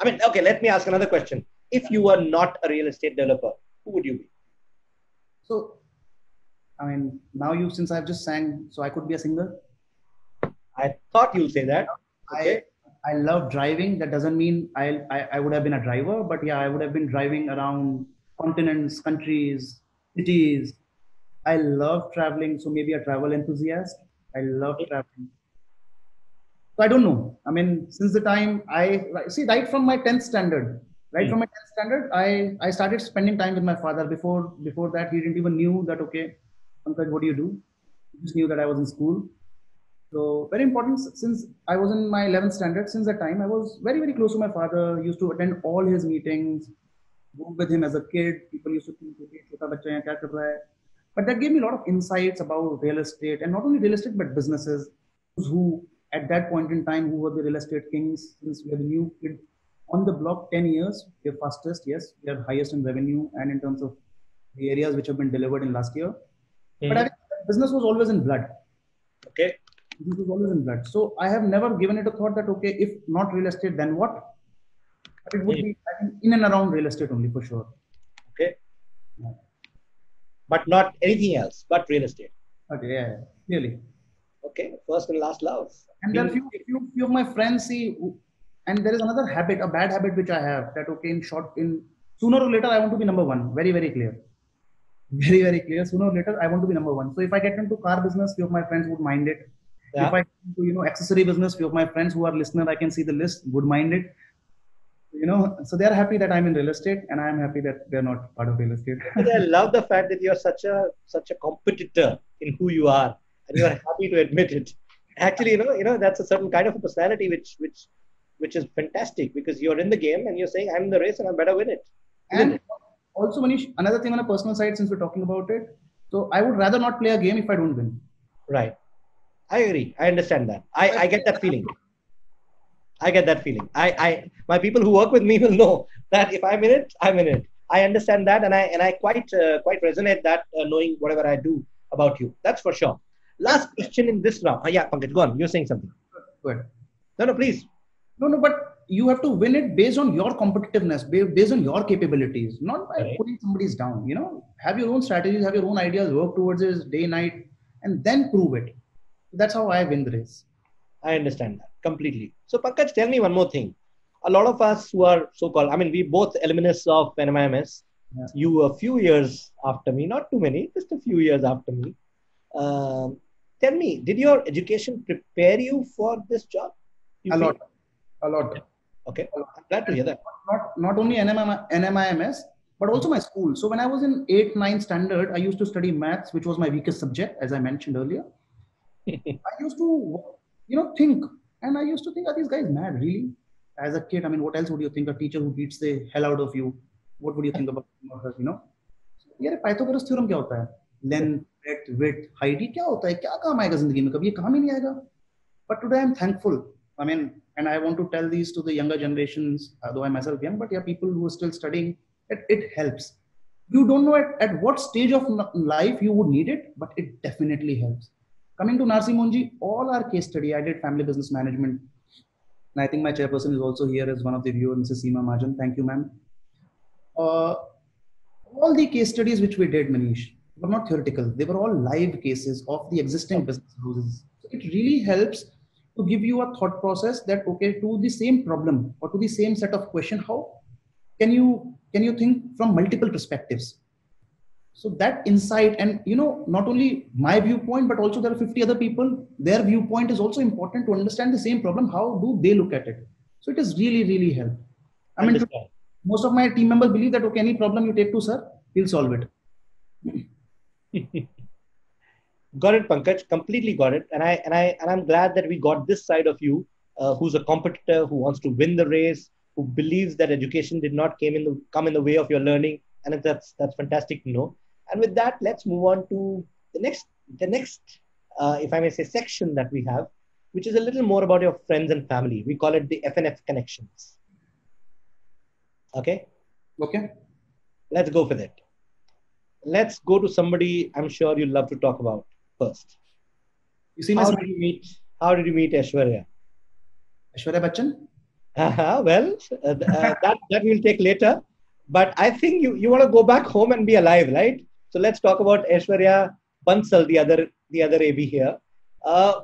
Okay, let me ask another question. If you were not a real estate developer, who would you be? So, now since I've just sang, so I could be a singer. I thought you'll say that. Okay. I love driving. That doesn't mean I would have been a driver, but yeah, I would have been driving around continents, countries, cities. I love traveling, so maybe a travel enthusiast. I love traveling. So I don't know. Since the time right from my 10th standard, I started spending time with my father. Before that, he didn't even knew that, okay, Pankaj, what do you do? He just knew that I was in school. So very important, since I was in my 11th standard, since that time, I was very, very close to my father, used to attend all his meetings, go with him as a kid. People used to think, okay, but that gave me a lot of insights about real estate, and not only real estate, but businesses who at that point in time, who were the real estate kings, since we are the new kid on the block, 10 years, we are fastest, yes, we are highest in revenue and in terms of the areas which have been delivered in last year. Mm-hmm. But I think business was always in blood. Okay. This was always in blood. So I have never given it a thought that, okay, if not real estate, then what? But it would be, I think, in and around real estate only, for sure. Okay. Yeah. But not anything else, but real estate. Okay, yeah, clearly. Okay, first and last love. And there are few of my friends and there is another habit, a bad habit which I have, that, okay, sooner or later, I want to be number one. Very, very clear. Very, very clear. Sooner or later, I want to be number one. So if I get into car business, few of my friends would mind it. Yeah. If I do, accessory business, few of my friends who are listeners, I can see the list, would mind it. So they are happy that I'm in real estate, and I am happy that they're not part of real estate. I love the fact that you're such a competitor in who you are, and you are happy to admit it. Actually, that's a certain kind of a personality which is fantastic, because you're in the game and you're saying, I'm in the race and I better win it. And also, Manish, another thing on a personal side, since we're talking about it, so I would rather not play a game if I don't win. Right. I agree. I understand that. I get that feeling. My people who work with me will know that if I'm in it, I'm in it. I understand that, and I quite resonate that, knowing whatever I do about you. That's for sure. Last question in this round. Yeah, Pankaj, go on. You're saying something. Go ahead. No, please. No, but you have to win it based on your competitiveness, based on your capabilities, not by Right. putting somebody's down. Have your own strategies, have your own ideas, work towards it day, night, and then prove it. That's how I win the race. I understand that completely. So, Pankaj, tell me one more thing. A lot of us who are so-called, I mean, we both alumnus of NMIMS. Yeah. You a few years after me, not too many, just a few years after me. Tell me, did your education prepare you for this job? A lot. Okay, I'm glad to hear that. Not only NMIMS, but also my school. So when I was in 8th, 9th standard, I used to study maths, which was my weakest subject, as I mentioned earlier. I used to, think, and I used to think, are these guys mad, really? As a kid, I mean, what else would you think? A teacher who beats the hell out of you, what would you think about her, यार Pythagoras theorem क्या होता है? Length, breadth, width, height, ये क्या होता है? क्या काम आएगा जिंदगी में? कभी ये काम ही नहीं आएगा. But today I'm thankful. I mean, and I want to tell these to the younger generations, though I'm myself young, but yeah, people who are still studying, it helps. You don't know at what stage of life you would need it, but it definitely helps. Coming to Narsi Monji, all our case study, I did family business management. And I think my chairperson is also here as one of the viewers, Mrs. Seema Majan. Thank you, ma'am. All the case studies which we did, Manish, were not theoretical. They were all live cases of the existing business rules. So it really helps to give you a thought process that, okay, to the same problem or to the same set of question, how can you think from multiple perspectives? So that insight, and not only my viewpoint, but also there are 50 other people, their viewpoint is also important to understand the same problem. How do they look at it? So it has really, really helped. I mean, most of my team members believe that, okay, any problem you take to sir, he'll solve it. Got it, Pankaj. Completely got it. And I'm glad that we got this side of you, who's a competitor, who wants to win the race, who believes that education did not come in the way of your learning. And that's fantastic to know. And with that, let's move on to the next, if I may say, section that we have, which is a little more about your friends and family. We call it the FNF connections. Okay. Let's go for that. Let's go to somebody I'm sure you'll love to talk about first. You see, how did you meet Aishwarya? Aishwarya Bachchan? Well, that we'll take later. But I think you want to go back home and be alive, right? So let's talk about Aishwarya Bansal, the other AB here.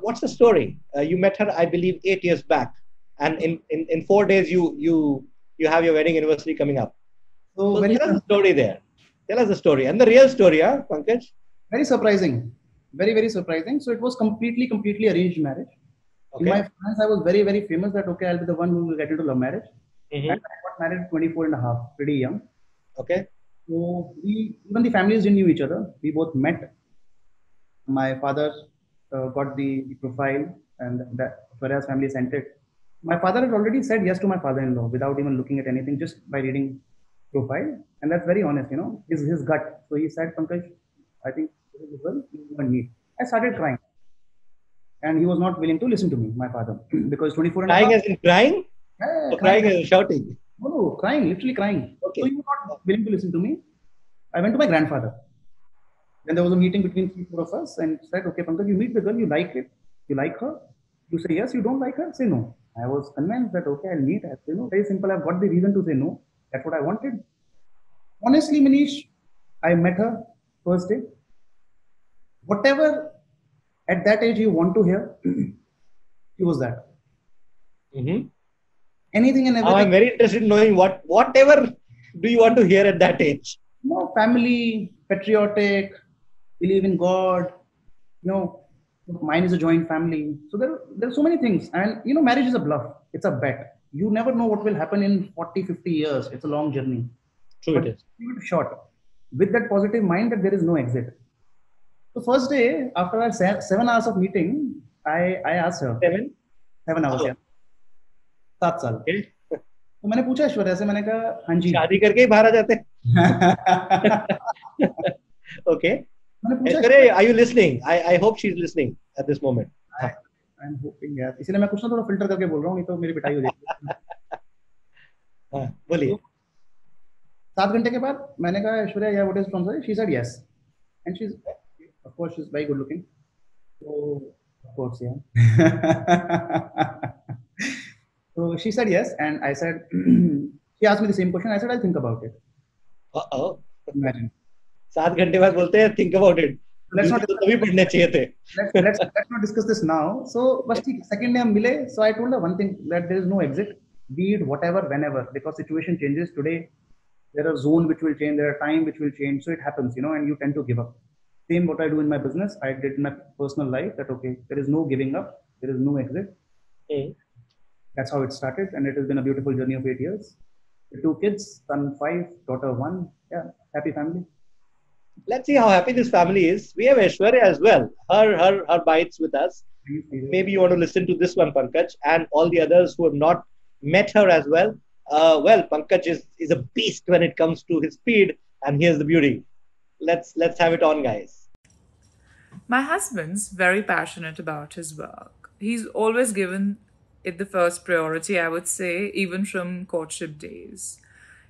What's the story? You met her, I believe, 8 years back, and in 4 days you have your wedding anniversary coming up. So tell us the story there. Tell us the story and the real story, Pankaj. Very surprising, very, very surprising. So it was completely arranged marriage. Okay. In my friends, I was very, very famous that, okay, I'll be the one who will get into love marriage. Mm-hmm. And I got married at 24 and a half, pretty young. Okay. So even the families didn't know each other. We both met. My father got the profile, and that Aishwarya's family sent it. My father had already said yes to my father-in-law without even looking at anything, just by reading profile. And that's very honest, his gut. So he said, Pankaj, I think this is well, you and me. I started crying. And he was not willing to listen to me, my father, because 24 and a half. Crying as in crying? Yeah, crying as in shouting? No, crying, literally crying. Okay. So he was not willing to listen to me. I went to my grandfather. Then there was a meeting between 3-4 of us and said, okay, Pankaj, you meet the girl, you like it, you like her. You say yes, you don't like her, say no. I was convinced that, okay, I'll meet her. Very simple. I've got the reason to say no. That's what I wanted. Honestly, Manish, I met her first day. Whatever at that age you want to hear, she was that. Mm-hmm. Anything and everything. I'm very interested in knowing whatever do you want to hear at that age? No, family, patriotic, believe in God. Mine is a joint family. So there are so many things. And, marriage is a bluff. It's a bet. You never know what will happen in 40, 50 years. It's a long journey. True, but it is. Give it a shot with that positive mind that there is no exit. So first day, after our 7 hours of meeting, I asked her. 7 hours, yeah. 7 साल. Okay. तो मैंने पूछा ऐश्वर्या से, मैंने कहा हाँ जी शादी करके ही बाहर आ जाते. Okay. Aishwarya, are you listening? I hope she's listening at this moment. I'm hoping, यार. इसलिए मैं कुछ ना थोड़ा फिल्टर करके बोल रहा हूँ, नहीं तो मेरी पिटाई हो जाएगी. हाँ, बोलिए. 7 घंटे के बाद मैंने कहा Aishwarya, yeah, what is from? She said yes, and she's, of course, she's very good looking. So of course, yeah. So she said yes, and I said, she asked me the same question. I said, I'll think about it. Uh-oh. Imagine. 7 घंटे बाद बोलते हैं think about it. Let's not तो तभी पढ़ने चाहिए थे. let's not discuss this now. So, but second day हम मिले. So I told her one thing, that there is no exit, be it whatever, whenever, because situation changes. Today there are zone which will change, there are time which will change. So it happens, and you tend to give up. Same what I do in my business, I did in my personal life. That okay, there is no giving up, there is no exit. That's how it started, and it has been a beautiful journey of 8 years. 2 kids, son 5, daughter 1. Yeah, happy family. Let's see how happy this family is. We have Aishwarya as well. Her bites with us. Maybe you want to listen to this one, Pankaj, and all the others who have not met her as well. Well, Pankaj is a beast when it comes to his speed, and here's the beauty. Let's have it on, guys. My husband's very passionate about his work. He's always given it the first priority, I would say, even from courtship days.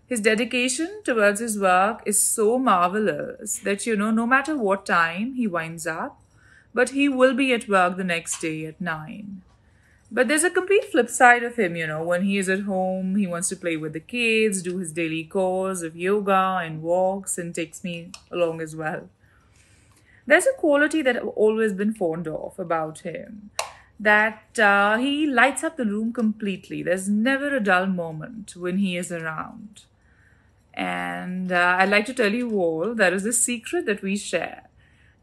His dedication towards his work is so marvelous that, no matter what time he winds up, but he will be at work the next day at 9. But there's a complete flip side of him, when he is at home, he wants to play with the kids, do his daily chores of yoga and walks, and takes me along as well. There's a quality that I've always been fond of about him, that he lights up the room completely. There's never a dull moment when he is around. And I'd like to tell you all, there is a secret that we share.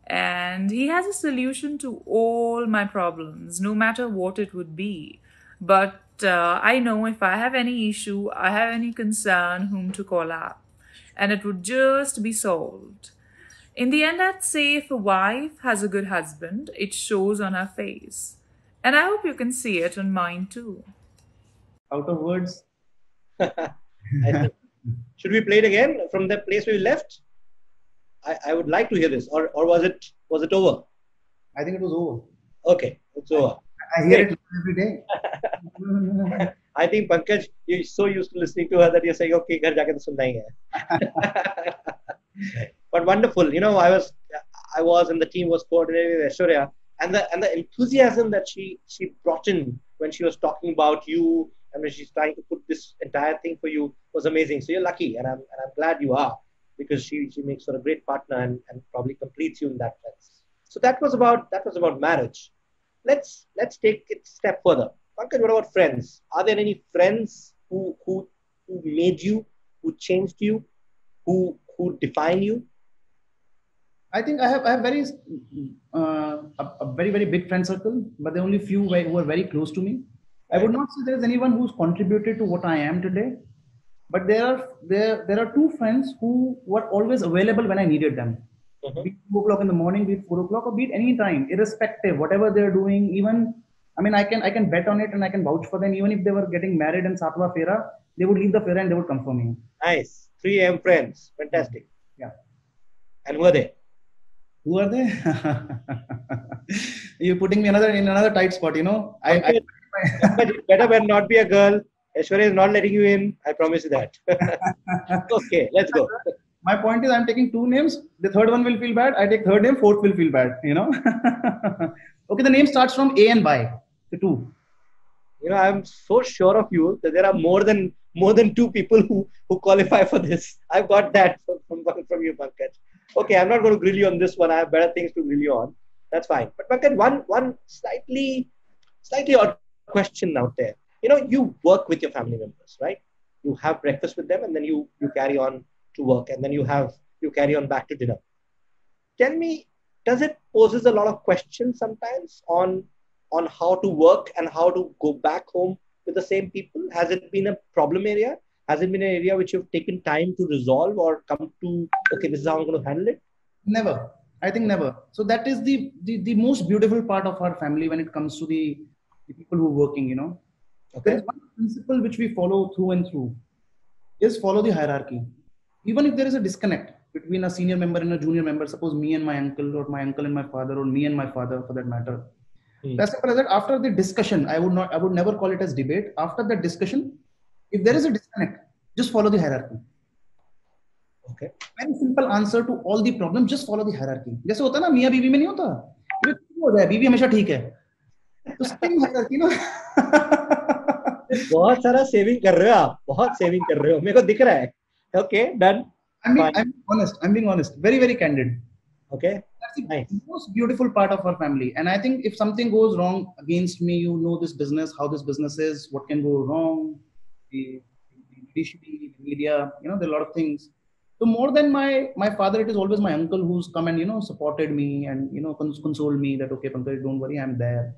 And he has a solution to all my problems, no matter what it would be. But I know if I have any issue, I have any concern, whom to call up. And it would just be solved. In the end, I'd say if a wife has a good husband, it shows on her face. And I hope you can see it on mine too. Out of words. Should we play it again from the place we left? I would like to hear this. Or was it over? I think it was over. Okay, it's over. I hear it every day. I think Pankaj, you're so used to listening to her that you're saying, okay, ghar jaake to sunna hi hai. But wonderful. I was and the team was coordinating with Aishwarya, and the enthusiasm that she brought in when she was talking about you and when she's trying to put this entire thing for you was amazing. So you're lucky, and I'm glad you are, because she makes for a great partner and probably completes you in that sense. So that was about marriage. Let's take it a step further. Pankaj, what about friends? Are there any friends who made you, who changed you, who define you? I think I have a very very big friend circle, but there are only few who are very close to me. I would not say there is anyone who's contributed to what I am today, but there are 2 friends who were always available when I needed them. Be it 2 o'clock in the morning, be it 4 o'clock, or be it any time, irrespective, whatever they're doing. Even, I can bet on it, and I can vouch for them. Even if they were getting married in Satwa Fera, they would leave the Fera and they would come for me. Nice. 3 a.m. friends. Fantastic. Yeah. And who are they? Who are they? You're putting me in another tight spot, It better when not be a girl. Aishwarya is not letting you in. I promise you that. Okay, let's go. My point is, I'm taking 2 names. The third one will feel bad. I take third name, fourth will feel bad. Okay, the name starts from A and by. The 2. I'm so sure of you that there are more than 2 people who qualify for this. I've got that from you, Pankaj. Okay, I'm not going to grill you on this one. I have better things to grill you on. That's fine. But Pankaj, one slightly odd question out there. You work with your family members, right? You have breakfast with them, and then you carry on to work, and then you carry on back to dinner. Tell me, does it poses a lot of questions sometimes on how to work and how to go back home with the same people? Has it been a problem area? Has it been an area which you've taken time to resolve or come to, okay, this is how I'm going to handle it? Never. I think never. So that is the most beautiful part of our family when it comes to the people who are working, Okay. There is one principle which we follow through and through, is follow the hierarchy. Even if there is a disconnect between a senior member and a junior member, suppose me and my uncle, or my uncle and my father, or me and my father for that matter. As simple as that. After the discussion, I would never call it as debate. After that discussion, if there is a disconnect, just follow the hierarchy. Okay. Very simple answer to all the problems, just follow the hierarchy. जैसे होता है ना, मियाँ बीवी में नहीं होता, बीवी हमेशा ठीक है, तो सेविंग हायरार्की ना बहुत सारा सेविंग कर रहे हो आप, बहुत सेविंग कर रहे हो, मेरे को दिख रहा है. Okay, done. I'm honest. I'm being honest. Very, very candid. Okay, That's the nice. most beautiful part of our family. And I think if something goes wrong against me, you know this business, how this business is, what can go wrong, the judiciary, the media, you know, there are a lot of things. So more than my father, it is always my uncle who's come and, you know, supported me and, you know, consoled me that, okay, Pankaj, don't worry, I'm there.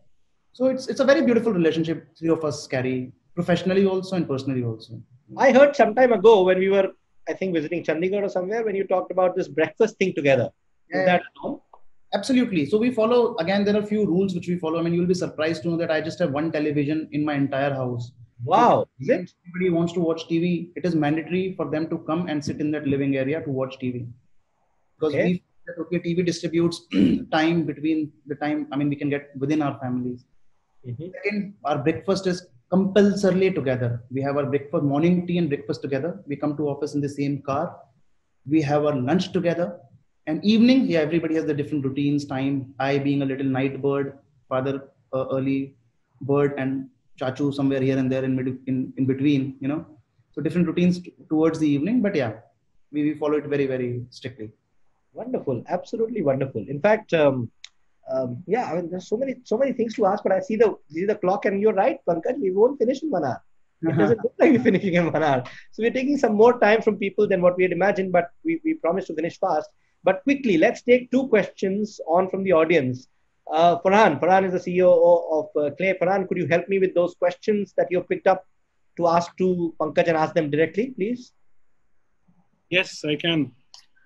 So it's a very beautiful relationship three of us carry, professionally also and personally also. I heard some time ago when we were, I think, visiting Chandigarh or somewhere, when you talked about this breakfast thing together. Is that wrong? Absolutely. So we follow, again, there are a few rules which we follow. I mean, you'll be surprised to know that I just have one television in my entire house. Wow, So is it? if anybody wants to watch TV, it is mandatory for them to come and sit in that living area to watch TV. Because Okay. we feel that, okay, TV distributes time between the time, I mean, we can get within our families. Mhm. Second, our breakfast is compulsorily together. We have our breakfast, morning tea and breakfast together. We come to office in the same car. We have our lunch together. And evening, yeah, everybody has the different routines, time. I being a little night bird, father early bird, and Chachu somewhere here and there in between, you know. So different routines towards the evening. But yeah, we follow it very, very strictly. Wonderful, absolutely wonderful. In fact, yeah, I mean, there's so many things to ask, but I see the clock, and you're right, Pankaj, we won't finish in 1 hour. It doesn't look like we're finishing in 1 hour. So we're taking some more time from people than what we had imagined, but we promised to finish fast. But quickly, let's take 2 questions on from the audience. Farhan is the CEO of Clay. Farhan, could you help me with those questions that you picked up to ask to Pankaj and ask them directly, please? Yes, I can.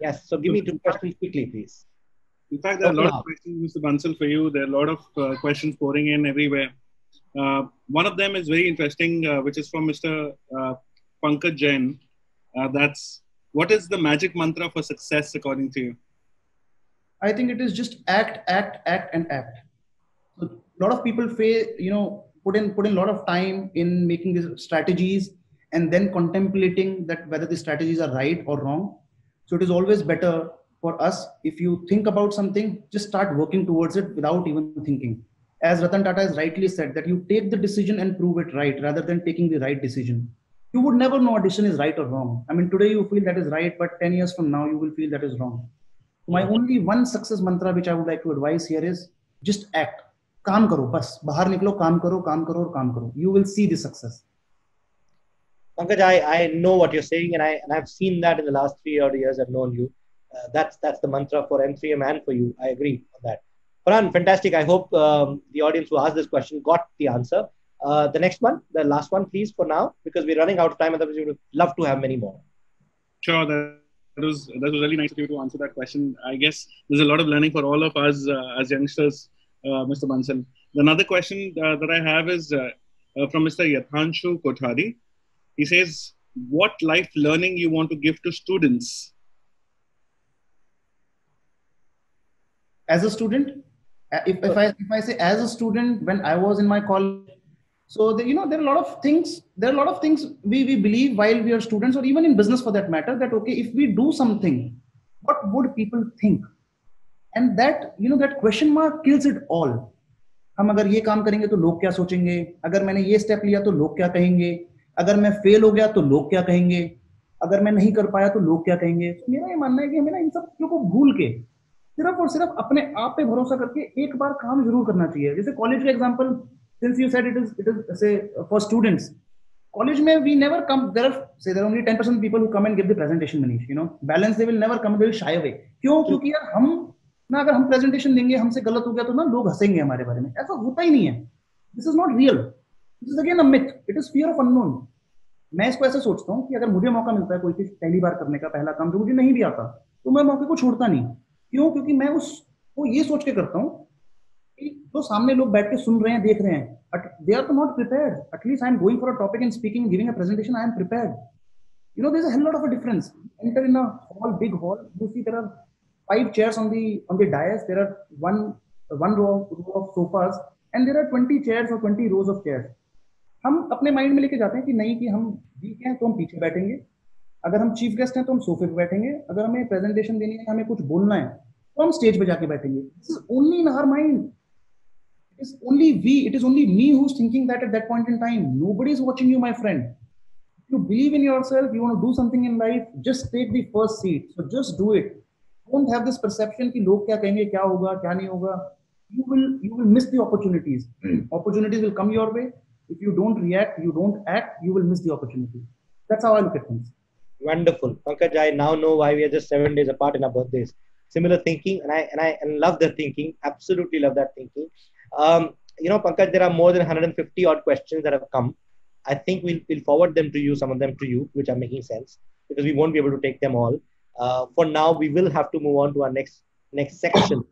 Yes, so give me 2 questions quickly, please. In fact, there are a lot of questions, Mr. Bansal, for you. There are a lot of questions pouring in everywhere. One of them is very interesting, which is from Mr. Pankaj Jain. That's, what is the magic mantra for success according to you? I think it is just act, and act. So a lot of people put in a lot of time in making these strategies and then contemplating that whether the strategies are right or wrong. So it is always better for us, if you think about something, just start working towards it without even thinking. As Ratan Tata has rightly said, that you take the decision and prove it right rather than taking the right decision. You would never know a decision is right or wrong. I mean, today you feel that is right, but 10 years from now, you will feel that is wrong. My only one success mantra which I would like to advise here is just act. काम करो, बस बाहर निकलो, काम करो और काम करो. You will see the success. Pankaj, I know what you're saying, and I've seen that in the last 3 odd years I've known you. That's the mantra for M3M and for you. I agree on that. Farhan, fantastic. I hope the audience who asked this question got the answer. The next one, the last one, please, for now, because we're running out of time. Otherwise, we would love to have many more. Sure, that was really nice of you to answer that question. I guess there's a lot of learning for all of us as youngsters, Mr. Bansal. Another question that I have is from Mr. Yathanshu Kothari. He says, what life learning you want to give to students? As a student, if I say as a student, when I was in my college, so there are a lot of things. There are a lot of things we believe while we are students, or even in business for that matter, that okay, if we do something, what would people think? And that that question mark kills it all. हम अगर ये काम करेंगे तो लोग क्या सोचेंगे, अगर मैंने ये स्टेप लिया तो लोग क्या कहेंगे, अगर मैं फेल हो गया तो लोग क्या कहेंगे, अगर मैं नहीं कर पाया तो लोग क्या कहेंगे. तो मेरा ये मानना है कि हमें इन सब चीजों को भूल के सिर्फ और सिर्फ अपने आप पे भरोसा करके एक बार काम जरूर करना चाहिए. जैसे कॉलेज का example, since you said it is say for students, college mein we never come, there are only 10% people who come and give the presentation, Manish. Balance they will never come, they will shy away. क्यों? क्योंकि यार हम ना, अगर हम presentation देंगे, हमसे गलत हो गया तो ना लोग हंसेंगे हमारे बारे में. ऐसा होता ही नहीं है. This is not real. This is again a myth. It is fear of unknown. मैं इसको ऐसे सोचता हूँ कि अगर मुझे मौका मिलता है कोई चीज पहली बार करने का, पहला काम जो मुझे नहीं भी आता, तो मैं मौके को छोड़ता नहीं. क्यों? क्योंकि मैं उसको ये सोच के करता हूँ कि जो सामने लोग बैठ के सुन रहे हैं, देख रहे हैं, they are not prepared. At least I am going for a topic and speaking, giving a presentation, I am prepared. There's a hell lot of a difference. Enter in a hall, big hall, you see there are 5 chairs on the dais, there are one row of sofas, and there are 20 chairs or 20 rows of chairs. हम अपने mind में लेके जाते हैं कि नहीं, कि हम वीक हैं तो हम पीछे बैठेंगे, अगर हम चीफ गेस्ट हैं तो हम सोफे पे बैठेंगे, अगर हमें प्रेजेंटेशन देनी है, हमें कुछ बोलना है, तो हम स्टेज पे जाके बैठेंगे. This is only in our mind. It is only me who's thinking that at that point in time. Nobody is watching you, my friend. If you believe in yourself, you want to do something in life, just take the first seat. So just do it. Don't have this perception कि लोग क्या कहेंगे, क्या होगा, क्या नहीं होगा. You will miss the opportunities. Opportunities will come your way. If you don't react, you don't act, you will miss the opportunity. That's how I look at things. Wonderful. Pankaj, I now know why we are just 7 days apart in our birthdays. Similar thinking, and I love that thinking. Absolutely love that thinking. Pankaj, there are more than 150 odd questions that have come. I think we'll forward them to you, some of them to you, which are making sense because we won't be able to take them all. For now, we will have to move on to our next section,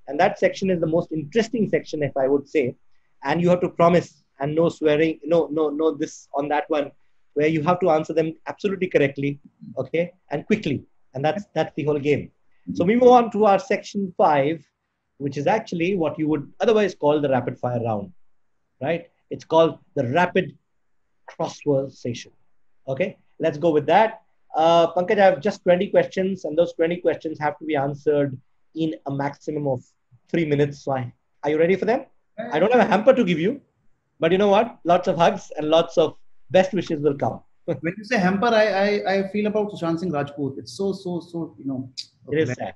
and that section is the most interesting section, if I would say. And you have to promise and no swearing, no this on that one, where you have to answer them absolutely correctly, okay, and quickly, and that's the whole game. So we move on to our section 5, which is actually what you would otherwise call the rapid fire round, right? It's called the rapid crossword session. Okay, let's go with that. Pankaj, I have just 20 questions, and those 20 questions have to be answered in a maximum of 3 minutes. So are you ready for them? I don't have a hamper to give you, but you know what? Lots of hugs and lots of best wishes will come. When you say hamper, I feel about Sushant Singh Rajput. It's so It is sad.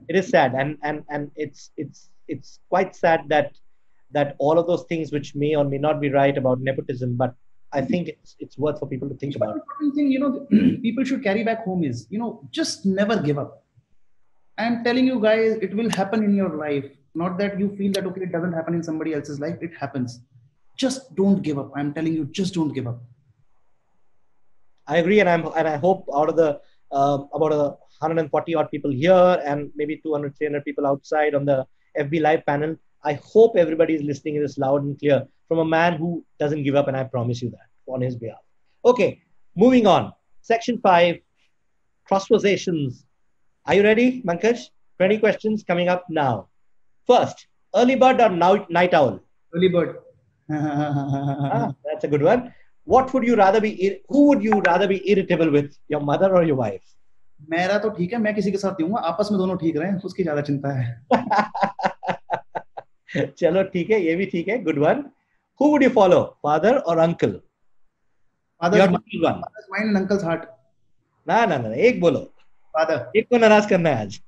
It is sad, and it's quite sad that all of those things which may or may not be right about nepotism, but I think it's worth for people to think about. Important thing, people should carry back home is, just never give up. I'm telling you guys, it will happen in your life. Not that you feel that, okay, it doesn't happen in somebody else's life. It happens. Just don't give up. I'm telling you, just don't give up. I agree, and I hope out of the about 140 odd people here and maybe 200, 300 people outside on the FB Live panel, I hope everybody is listening to this loud and clear from a man who doesn't give up, and I promise you that on his behalf. Okay, moving on. Section 5, crossversations. Are you ready, Pankaj? 20 questions coming up now. First, early bird or night owl? Early bird. That's a good one. What would you rather be? Who would you rather be irritable with, your mother or your wife? मेरा तो ठीक है, मैं किसी के साथ नहीं हूँ, आपस में दोनों ठीक रहे, उसकी ज्यादा चिंता है. चलो ठीक है, ये भी ठीक है. Good one. Who would you follow, father or uncle? Father's mind and uncle's heart. ना एक बोलो. Father. एक को नाराज करना है आज.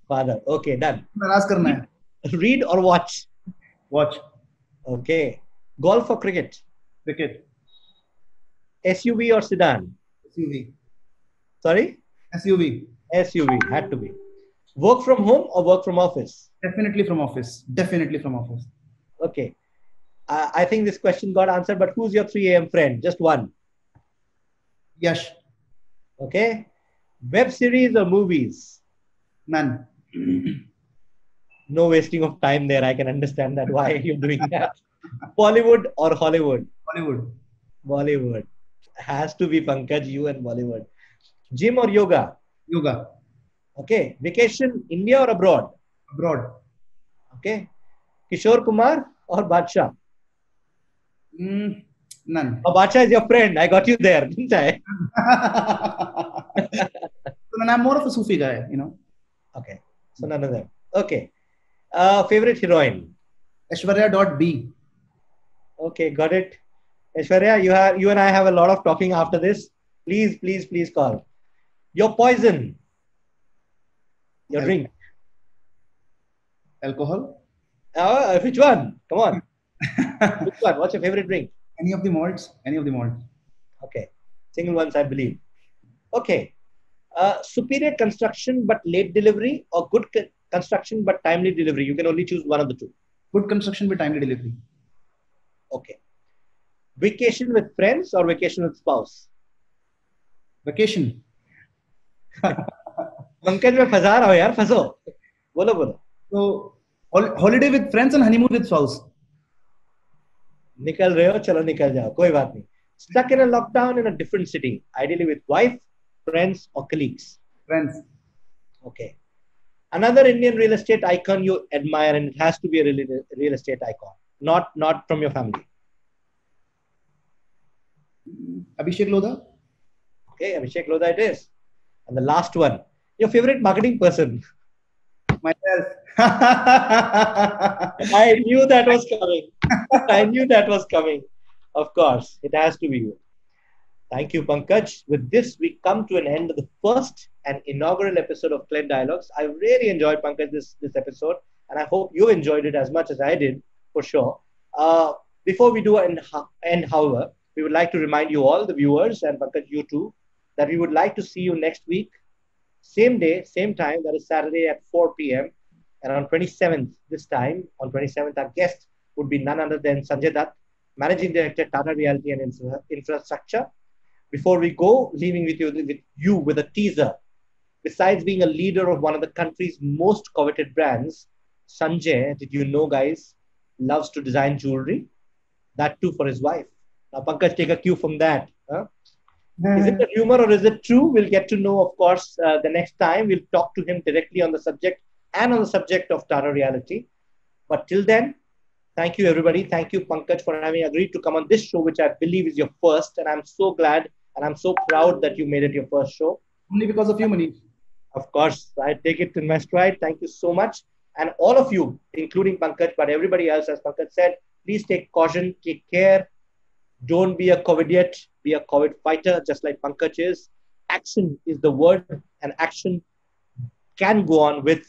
Father. Okay, done. नाराज करना है. Read or watch? Watch. Okay. Golf or cricket? Cricket. SUV or sedan? SUV. Sorry? SUV. Had to be. Work from home or work from office? Definitely from office. Okay. I think this question got answered, but who's your 3 a.m. friend? Just one. Yash. Okay. Web series or movies? None. No wasting of time there. I can understand that. Why are you doing that? Bollywood or Hollywood? Bollywood. Has to be Pankaj, you and Bollywood. Gym or yoga? Yoga. Okay. Vacation, India or abroad? Abroad. Okay. Kishore Kumar or Badshah? None. Oh, Badshah is your friend. I got you there, didn't I? I'm more of a Sufi guy, Okay. So none of them. Okay. Favorite heroine? Aishwarya.B. Okay, got it. Aishwarya, you and I have a lot of talking after this. Please call. Your poison. Your drink. Alcohol. Which one? Come on. Which one? What's your favorite drink? Any of the malts. Okay. Single ones, I believe. Okay. Superior construction but late delivery, or good construction but timely delivery? You can only choose one of the two. Good construction but timely delivery. Okay. Vacation with friends or vacation with spouse? Vacation. Pankaj में फंसा रहा हो यार, फंसो. बोलो. So, holiday with friends and honeymoon with spouse. निकल रहे हो, चलो निकल जाओ, कोई बात नहीं. Stuck in a lockdown in a different city, ideally with wife, friends or colleagues? Friends. Okay. Another Indian real estate icon you admire, and it has to be a real estate icon, not from your family. Abhishek Lodha. Okay, Abhishek Lodha it is. And the last one, your favorite marketing person? Myself. I knew that was coming. I knew that was coming. Of course, it has to be you. Thank you, Pankaj. With this, we come to an end of the first and inaugural episode of Clear Dialogues. I really enjoyed, Pankaj, this episode, and I hope you enjoyed it as much as I did, for sure. Before we do end, however, we would like to remind you all, the viewers, and Pankaj, you too, that we would like to see you next week, same day, same time, that is Saturday at 4 p.m. And on 27th, this time, on 27th, our guest would be none other than Sanjay Dutt, Managing Director, Tata Realty and Infrastructure. Before we go, leaving with you with a teaser. Besides being a leader of one of the country's most coveted brands, Sanjay, did you know, guys, loves to design jewelry? That too for his wife. Now, Pankaj, take a cue from that. Huh? Is it a rumor or is it true? We'll get to know, of course, the next time. We'll talk to him directly on the subject and on the subject of Tata Realty. But till then, thank you, everybody. Thank you, Pankaj, for having agreed to come on this show, which I believe is your first. And I'm so glad and I'm so proud that you made it your first show. Only because of you, Manish. Of course, I take it in my stride. Thank you so much. And all of you, including Pankaj, but everybody else, as Pankaj said, please take caution, take care. Don't be a COVIDiot, be a COVID fighter, just like Pankaj is. Action is the word, and action can go on with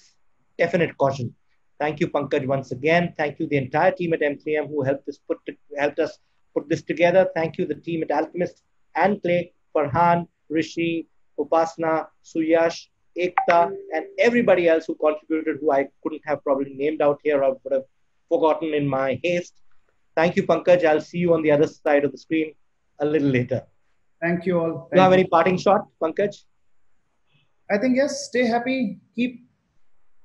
definite caution. Thank you, Pankaj, once again. Thank you, the entire team at M3M who helped us put this together. Thank you, the team at Alchemist and Clay, Farhan, Rishi, Upasna, Suyash, Ekta, and everybody else who contributed, who I couldn't have probably named out here or would have forgotten in my haste. Thank you, Pankaj. I'll see you on the other side of the screen a little later. Thank you all. Do you have any parting shot, Pankaj? I think, yes, stay happy. Keep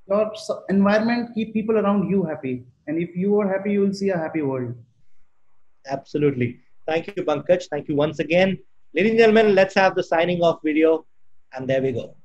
your environment, keep people around you happy. And if you are happy, you will see a happy world. Absolutely. Thank you, Pankaj. Thank you once again. Ladies and gentlemen, let's have the signing off video. And there we go.